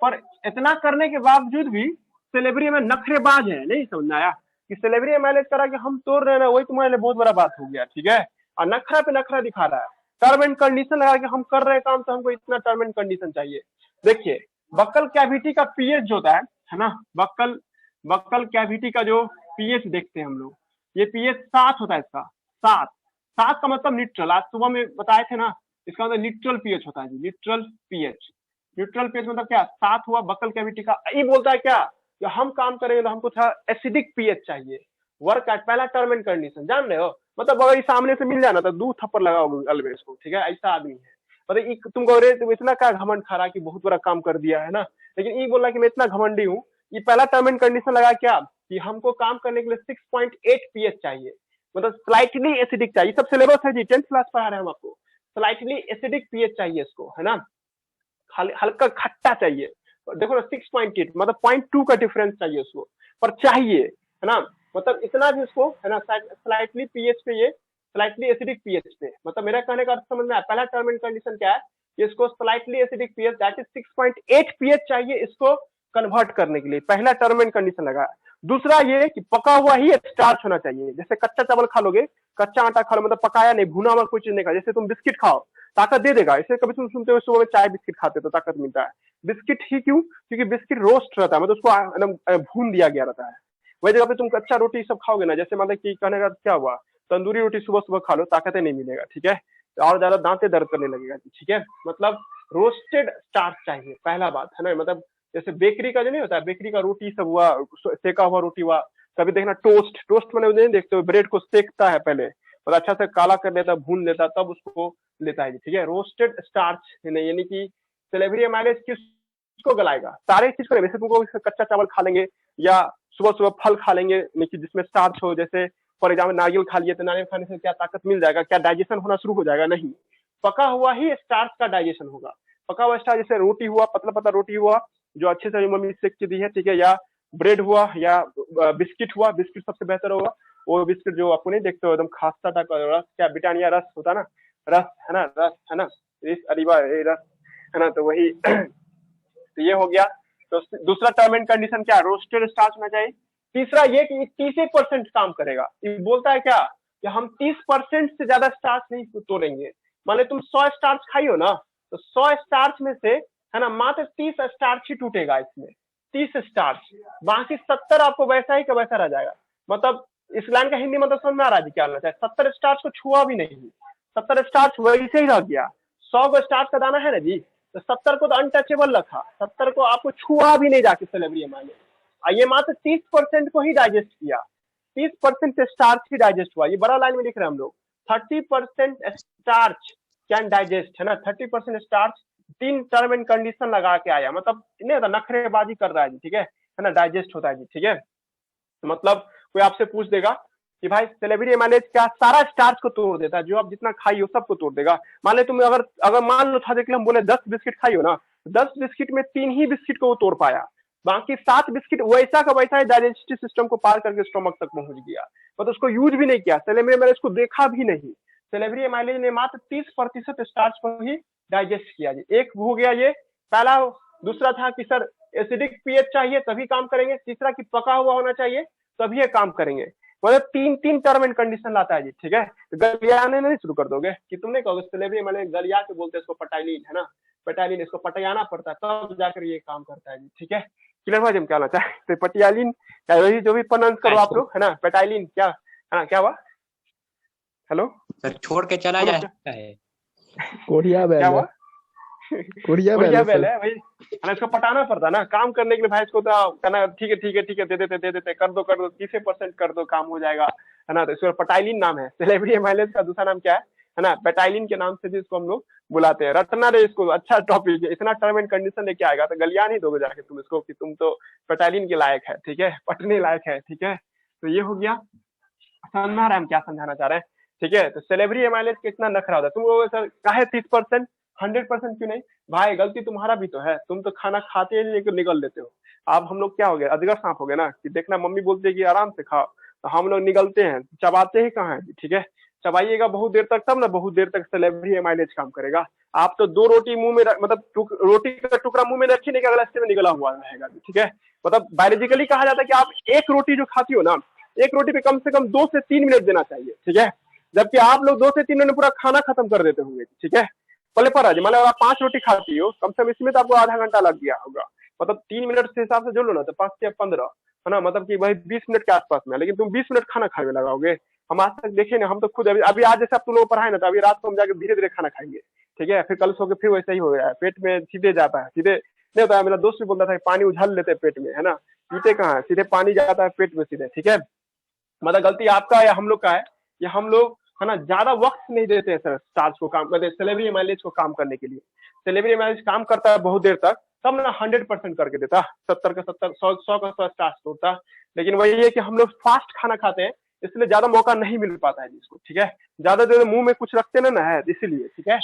[SPEAKER 1] पर इतना करने के बावजूद भी सैलिवरी में नखरेबाज है, नहीं समझ आया कि सैलिवरी एमाइलेज करा कि हम तोड़ रहे हैं ना, वही तुम्हारे लिए बहुत बड़ा बात हो गया, ठीक है। और नखरा पे नखरा दिखा रहा है, टर्म एंड कंडीशन लगा कि हम कर रहे हैं काम तो हमको इतना टर्म एंड कंडीशन चाहिए। देखिए बक्कल कैविटी का पीएच जो होता है ना, बक्कल कैविटी का जो पीएच देखते हैं हम लोग, ये पीएच 7 होता है इसका, 7 का मतलब न्यूट्रल, आज सुबह में बताए थे ना, इसका मतलब न्यूट्रल पीएच होता है जी, न्यूट्रल पीएच। न्यूट्रल पीएच मतलब क्या? 7 हुआ बक्कल कैविटी का। ये बोलता है क्या कि हम काम करेंगे तो हमको था एसिडिक पीएच चाहिए। वर्क एट पहला टर्म एंड कंडीशन, जान रहे हो, मतलब अगर ये सामने से मिल जाए ना तो 2 थप्पड़ लगाओगे अलवेज को, ठीक है, ऐसा आदमी है। मतलब तुम कह रहे तुम इतना क्या घमंड खा रहा कि बहुत बड़ा काम कर दिया है ना, लेकिन ये बोल रहा कि मैं इतना घमंडी हूँ। ये पहला टर्म एंड कंडीशन लगा क्या कि हमको काम करने के लिए 6.8 पीएच चाहिए, मतलब स्लाइटली एसिडिक चाहिए। सब सिलेबस है जी, 10th क्लास पढ़ा रहे हैं हम आपको, स्लाइटली एसिडिक पीएच चाहिए इसको, है ना। हल्का खट्टा चाहिए। देखो ना 6.8 मतलब 0.2 का डिफरेंस चाहिए उसको, पर चाहिए, है ना। मतलब इतना भी उसको, है ना, स्लाइटली पीएच पे, ये स्लाइटली एसिडिक पीएच पे, मतलब मेरा कहने का अर्थ समझ में आया। पहला टर्म एंड कंडीशन क्या है कि इसको slightly acidic pH that is 6.8 pH चाहिए इसको कन्वर्ट करने के लिए, पहला टर्म एंड कंडीशन लगा। दूसरा ये कि पका हुआ ही स्टार्च होना चाहिए। जैसे कच्चा चावल खा लोगे, कच्चा आटा खा लो, मतलब पकाया नहीं, भुना हुआ कोई चीज नहीं खा। जैसे तुम बिस्किट खाओ, ताकत दे देगा। इसे कभी तुम सुनते हो सुबह में चाय बिस्किट खाते तो ताकत मिलता है। बिस्किट ही क्यों? क्योंकि बिस्किट रोस्ट रहता है, मतलब उसको भून दिया गया रहता है। वही जगह पे तुम कच्चा रोटी सब खाओगे ना, जैसे मतलब कि कहने का क्या हुआ, तंदूरी रोटी सुबह सुबह खा लो, ताकत नहीं मिलेगा, ठीक है, और ज्यादा दांते दर्द करने लगेगा, ठीक है। मतलब रोस्टेड स्टार्च चाहिए, पहला बात है ना। मतलब जैसे बेकरी का जो नहीं होता है, बेकरी का रोटी सब हुआ, सेका हुआ रोटी हुआ, कभी देखना टोस्ट, टोस्ट मैंने नहीं देखते हो, ब्रेड को सेकता है पहले और अच्छा से काला कर लेता है, भून लेता है, तब उसको लेता है, ठीक है। रोस्टेड स्टार्च यानी कि सेलेब्री एमाइलेज किसको गलाएगा? सारे चीज को। वैसे तुमको कच्चा चावल खा लेंगे या सुबह सुबह फल खा लेंगे जिसमें स्टार्च हो, जैसे फॉर एग्जाम्पल नारियल खा लिए तो नारियल खाने से क्या ताकत मिल जाएगा? क्या डाइजेशन होना शुरू हो जाएगा? नहीं, पका हुआ ही स्टार्च का डाइजेशन होगा। पका हुआ स्टार्च जैसे रोटी हुआ, पतला पतला रोटी हुआ जो अच्छे से मम्मी सेक के दी है, ठीक है, या ब्रेड हुआ या बिस्किट हुआ, बिस्किट सबसे बेहतर होगा। वो बिस्किट जो आपको नहीं देखते हो एकदम खास्ता टाइप का रस, क्या ब्रिटानिया रस होता है ना, रस है ना, रस है ना, अरीबा रस है ना, तो वही तो ये हो गया। तो दूसरा टर्म एंड कंडीशन क्या? रोस्टेड स्टार्च होना चाहिए। तीसरा ये कि 30% काम करेगा। ये बोलता है क्या कि हम 30% से ज्यादा स्टार्च नहीं तोड़ेंगे। मान लो तुम 100 स्टार्च खाई हो ना, तो 100 स्टार्च में से, है ना, मात्र 30 स्टार्च ही टूटेगा इसमें, 30 स्टार्च, बाकी 70 आपको वैसा ही का वैसा रह जाएगा। मतलब इस लाइन का हिंदी मतलब समझ में आ रहा है क्या होना चाहिए? 70 स्टार्च को छुआ भी नहीं, 70 स्टार्च वैसे ही रह गया। 100 को स्टार्च का दाना है ना जी, तो 70 को तो अनटचेबल रखा, 70 को आपको छुआ भी नहीं जाके सेलेब्री एमाइलेज। ये मात्र 30% को ही डाइजेस्ट किया, 30% स्टार्च ही डाइजेस्ट हुआ। ये बड़ा लाइन में लिख रहे हैं हम लोग, 30% स्टार्च कैन डाइजेस्ट, है ना, 30% स्टार्च। 3 टर्म एंड कंडीशन लगा के आया, मतलब नहीं होता नखरेबाजी कर रहा है जी, ठीक है ना, डाइजेस्ट होता है जी, ठीक है। मतलब कोई आपसे पूछ देगा कि भाई सेलेब्री एमाइलेज क्या सारा स्टार्च को तोड़ देता है? जो आप जितना खाई हो सबको तोड़ देगा। मान ले तुम अगर अगर मान लो था देखिए हम बोले 10 बिस्किट खाई हो ना, 10 बिस्किट में 3 ही बिस्किट को वो तोड़ पाया, बाकी 7 बिस्किट वैसा का वैसा ही डाइजेस्टिव सिस्टम को पार करके स्टोमक तक पहुंच गया, मतलब उसको यूज भी नहीं किया, सेलेब्री एमाइलेज को देखा भी नहीं। सेलेब्री एमाइलेज ने मात्र 30% स्टार्च को ही डाइजेस्ट किया जी। एक हो गया ये पहला। दूसरा था कि सर एसिडिक पीएच चाहिए तभी काम करेंगे। तीसरा कि पका हुआ होना चाहिए तभी ये काम करेंगे। मतलब 3 टर्म एंड कंडीशन लाता है जी, ठीक है। गलियाने नहीं शुरू कर दोगे कि तुमने कहोगे सेलेब्री मैंने गलिया के बोलते हैं इसको, पटाइलिन है ना, पटाइलिन, इसको पटियाना पड़ता है तब जाकर ये काम करता है जी, ठीक है। क्लियर हुआ जी क्या होना चाहे? तो पटियालिन वही जो भी प्रोनाउंस करो आप लोग, है ना, पेटाइलिन क्या है ना, क्या हुआ? हेलो
[SPEAKER 3] सर छोड़ के चला जाता है,
[SPEAKER 2] कोरिया
[SPEAKER 1] क्या हुआ?
[SPEAKER 2] कोरिया
[SPEAKER 1] बेल है भाई, है ना, इसको पटाना पड़ता है ना काम करने के लिए भाई, इसको तो कहना ठीक है ठीक है ठीक है, दे देते कर दो 30% कर दो, काम हो जाएगा, है ना। तो इसका पटाइलिन नाम है। सेलेब्री एमाइलेज का दूसरा नाम क्या है ना, पेटाइलिन के नाम से भी इसको हम लोग बुलाते हैं। रटना रे इसको, अच्छा टॉपिक है, इतना टर्म एंड कंडीशन लेके आएगा तो गलियान ही दोगे जाके तुम इसको कि तुम तो पेटाइलिन के लायक है, ठीक है, पटने लायक है, ठीक है। तो ये हो गया, समझ में आ रहा है हम क्या समझाना चाह रहे हैं, ठीक है। तो सेलेब्री एमाइलेज कितना नखरा होता है तुम सर, काहे 30%, 100% क्यों नहीं भाई? गलती तुम्हारा भी तो है, तुम तो खाना खाते ही लेकर निगल लेते हो। आप हम लोग क्या हो गए, अजगर सांप हो गए ना, कि देखना मम्मी बोलती है कि आराम से खाओ, तो हम लोग निगलते हैं, चबाते ही कहाँ है, ठीक है। चबाइएगा बहुत देर तक, तब ना बहुत देर तक सेलेब्री एमाइलेज काम करेगा। आप तो 2 रोटी मुंह में मतलब रोटी का टुकड़ा मुंह में रखी नहीं, अगला में निगला हुआ रहेगा, ठीक है। मतलब बायोलॉजिकली कहा जाता है कि आप एक रोटी जो खाती हो ना, एक रोटी पे कम से कम 2 से 3 मिनट देना चाहिए, ठीक है। जबकि आप लोग 2 से 3 मिनट में पूरा खाना खत्म कर देते होंगे, ठीक है। पहले पर आज मतलब आप 5 रोटी खाती हो, कम से कम इसमें तो आपको आधा घंटा लग गया होगा, मतलब 3 मिनट से हिसाब से जोड़ लो ना, तो 5 से 15 है ना, मतलब कि वही 20 मिनट के आसपास में। लेकिन तुम 20 मिनट खाना खाने में लगाओगे। हम आज तक देखे ना, हम तो खुद अभी आज जैसे आप तुम लोग पढ़ाए ना, तो अभी रात को हम जाकर धीरे धीरे खाना खाएंगे, ठीक है। फिर कल सो के फिर वैसा ही हो गया है, पेट में सीधे जाता है, सीधे नहीं होता है। मेरा दोस्त भी बोलता था पानी उझल लेते पेट में, है ना, पीते कहाँ है, सीधे पानी जाता है पेट में सीधे, ठीक है। मतलब गलती आपका या हम लोग का है, या हम लोग है ना ज्यादा वक्त नहीं देते हैं सर स्टार्च को काम करते, सेलेब्री एमाइलेज को काम करने के लिए। सेलेब्री एमाइलेज काम करता है बहुत देर तक, तब ना 100% करके देता, 70 का 70, 100 का 100 स्टार्च तोड़ता। लेकिन वही है कि हम लोग फास्ट खाना खाते हैं, इसलिए ज्यादा मौका नहीं मिल पाता है जिसको, ठीक है। ज्यादा देर मुंह में कुछ रखते ना है इसीलिए, ठीक है।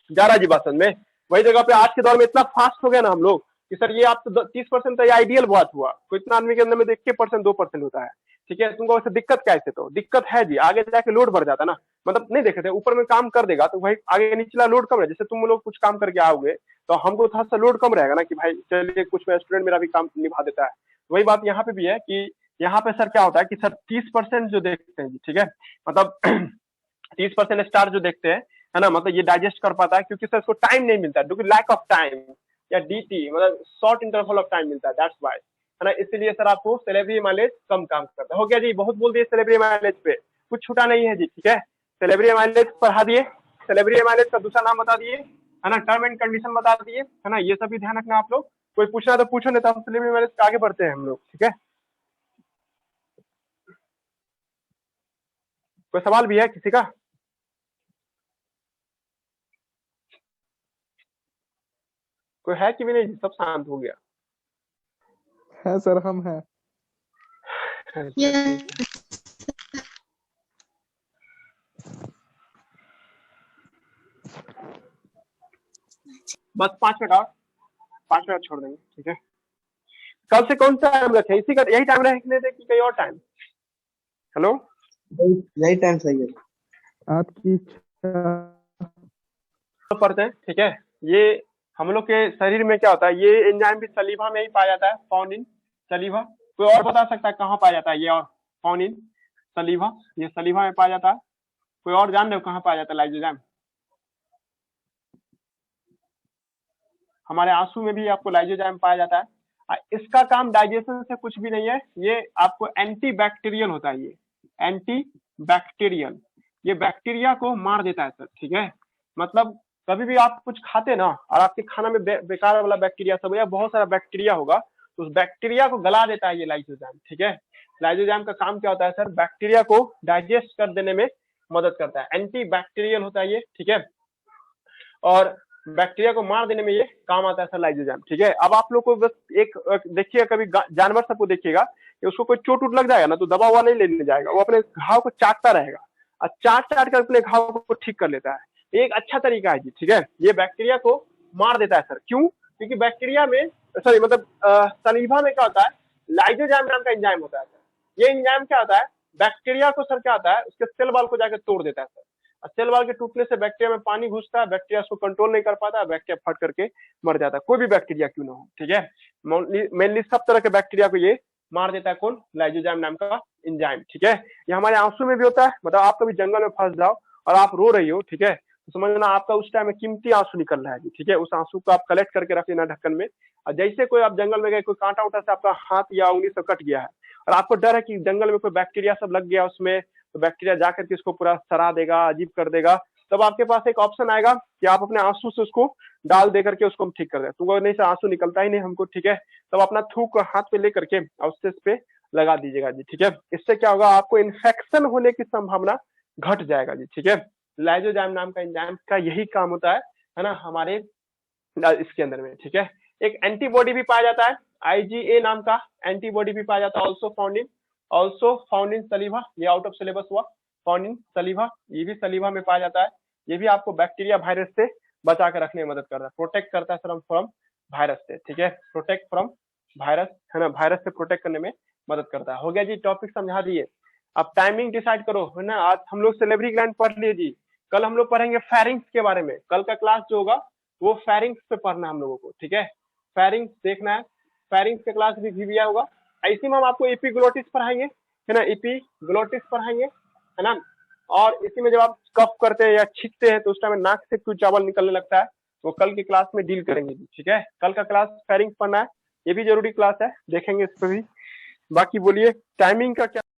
[SPEAKER 1] जा रहा जी बात समझ में। वही जगह पे आज के दौर में इतना फास्ट हो गया ना हम लोग कि सर ये आप तो 30% तो ये आइडियल बहुत हुआ, तो इतना आदमी के अंदर में 1% 2% होता है, ठीक है। तुमको वैसे दिक्कत कैसे, तो दिक्कत है जी, आगे जाके लोड बढ़ जाता ना, मतलब नहीं देखे थे ऊपर में काम कर देगा तो भाई आगे निचला लोड कम है। जैसे तुम लोग कुछ काम करके आओगे तो हमको थोड़ा सा लोड कम रहेगा ना कि भाई चलिए कुछ स्टूडेंट मेरा भी काम निभा देता है। वही बात यहाँ पे भी है कि यहाँ पे सर क्या होता है कि सर 30% जो देखते हैं जी, ठीक है, मतलब 30% स्टार जो देखते हैं है ना, मतलब ये डाइजेस्ट कर पाता है क्योंकि सर इसको टाइम नहीं मिलता, क्योंकि लैक ऑफ टाइम या डीटी मतलब शॉर्ट इंटरवल ऑफ टाइम मिलता है, दैट्स व्हाई, है ना। इसलिए सर आपको सैलरी माइलेज कम काम करता है। हो गया जी, बहुत बोल दिए सैलरी माइलेज पे, कुछ छूटा नहीं है जी, ठीक है। सैलरी माइलेज पढ़ा दिए, सैलरी माइलेज का दूसरा नाम बता दिए, है ना, टर्म एंड कंडीशन बता दिए, है ना, ये सब भी ध्यान रखना आप लोग। कोई पूछना तो पूछो, नहीं तो हम सैलरी माइलेज आगे बढ़ते हैं हम लोग, ठीक है। कोई सवाल भी है किसी का? कोई है कि भी नहीं? सब शांत हो गया
[SPEAKER 2] है सर, हम हैं।
[SPEAKER 1] बस 5 मिनट और, 5 मिनट छोड़ देंगे, ठीक है। कल से कौन सा टाइम रखे, इसी का यही टाइम रखने थे कि कहीं और टाइम? हेलो,
[SPEAKER 4] यही टाइम सही है।
[SPEAKER 2] आपकी इच्छा।
[SPEAKER 1] पढ़ते हैं, ठीक है। ये हम लोग के शरीर में क्या होता है, ये एंजाइम भी सलीवा में ही पाया जाता है, फाउंड इन सलीवा। कोई और बता सकता है कहाँ पाया जाता है ये? और फाउंड इन सलीवा, ये सलीवा में पाया जाता है। कोई और जान रहे हो कहाँ पाया जाता है लाइसोजाइम? हमारे आंसू में भी आपको लाइसोजाइम पाया जाता है। इसका काम डाइजेशन से कुछ भी नहीं है, ये आपको एंटी बैक्टीरियल होता है, ये एंटी बैक्टीरियल, ये बैक्टीरिया को मार देता है सर, ठीक है। मतलब कभी भी आप कुछ खाते ना और आपके खाना में बेकार वाला बैक्टीरिया सब या बहुत सारा बैक्टीरिया होगा, तो उस बैक्टीरिया को गला देता है ये लाइसोजाइम, ठीक है। लाइसोजाइम का काम क्या होता है सर? बैक्टीरिया को डाइजेस्ट कर देने में मदद करता है, एंटी बैक्टीरियल होता है ये, ठीक है। और बैक्टीरिया को मार देने में ये काम आता है सर लाइसोजाइम, ठीक है। अब आप लोग को बस एक देखिए, कभी जानवर सबको देखिएगा कि उसको कोई चोट उट लग जाएगा ना तो दवा हुआ नहीं लेने जाएगा, वो अपने घाव को चाटता रहेगा और चाट चाट कर अपने घाव को ठीक कर लेता है। एक अच्छा तरीका है जी, ठीक है। ये बैक्टीरिया को मार देता है सर, क्यों? क्योंकि बैक्टीरिया में सॉरी मतलब सलीवा में क्या होता है, लाइसोजाइम नाम का एंजाइम होता है सर। ये एंजाइम क्या होता है, बैक्टीरिया को सर क्या होता है, उसके सेल वाल को जाकर तोड़ देता है सर। सेल वाल के टूटने से बैक्टीरिया में पानी घुसता है, बैक्टीरिया उसको कंट्रोल नहीं कर पाता, बैक्टीरिया फट करके मर जाता है, कोई भी बैक्टीरिया क्यों ना हो, ठीक है। मेनली सब तरह के बैक्टीरिया को ये मार देता है, कौन? लाइसोजाइम नाम का एंजाइम, ठीक है। ये हमारे आंसू में भी होता है, मतलब आप कभी जंगल में फंस जाओ और आप रो रही हो, ठीक है, तो समझना आपका उस टाइम में कीमती आंसू निकल रहा है, ठीक है। उस आंसू को आप कलेक्ट करके रख लेना ढक्कन में, और जैसे कोई आप जंगल में गए, कोई कांटा उठा से आपका हाथ या उंगली सब कट गया है और आपको डर है कि जंगल में कोई बैक्टीरिया सब लग गया उसमें, तो बैक्टीरिया जाकर के इसको पूरा सड़ा देगा, अजीब कर देगा, तब आपके पास एक ऑप्शन आएगा कि आप अपने आंसू से उसको डाल दे करके उसको हम ठीक कर दें। तुमको नहीं से आंसू निकलता ही नहीं हमको, ठीक है, तब अपना थूक हाथ पे लेकर के और उससे इस पे लगा दीजिएगा जी, ठीक है। इससे क्या होगा, आपको इन्फेक्शन होने की संभावना घट जाएगा जी, ठीक है। लाइसोजाइम नाम का एंजाइम का यही काम होता है ना, हमारे इसके अंदर में, ठीक है। एक एंटीबॉडी भी पाया जाता है, IgA नाम का एंटीबॉडी भी पाया जाता है, ऑल्सो फाउंड इन सलीवा, ये आउट ऑफ सिलेबस हुआ, फाउंड इन सलीवा, ये भी सलीवा में पाया जाता है। ये भी आपको बैक्टीरिया वायरस से बचा कर रखने में मदद करता है, प्रोटेक्ट करता है सर फ्रॉम वायरस से, ठीक है, प्रोटेक्ट फ्रॉम वायरस, है ना, वायरस से प्रोटेक्ट करने में मदद करता है। हो गया जी, टॉपिक समझा दिए। अब टाइमिंग डिसाइड करो, है ना। आज हम लोग सैलिवरी ग्लैंड पढ़ लिए जी, कल हम लोग पढ़ेंगे फेरिंग्स के बारे में। कल का क्लास जो होगा वो फेरिंग्स पे पढ़ना हम लोगों को, ठीक है, फेरिंग्स देखना है, फेरिंग्स का क्लास भी दिया होगा। ऐसे में हम आपको एपिग्लोटिस पढ़ाएंगे, है ना, एपिग्लोटिस पढ़ाएंगे, है ना। और इसी में जब आप कफ करते हैं या छींकते हैं तो उस टाइम नाक से कुछ चावल निकलने लगता है, वो कल की क्लास में डील करेंगे जी, ठीक है। कल का क्लास फेरिंग्स पढ़ना है, ये भी जरूरी क्लास है, देखेंगे इस पर भी। बाकी बोलिए टाइमिंग का क्या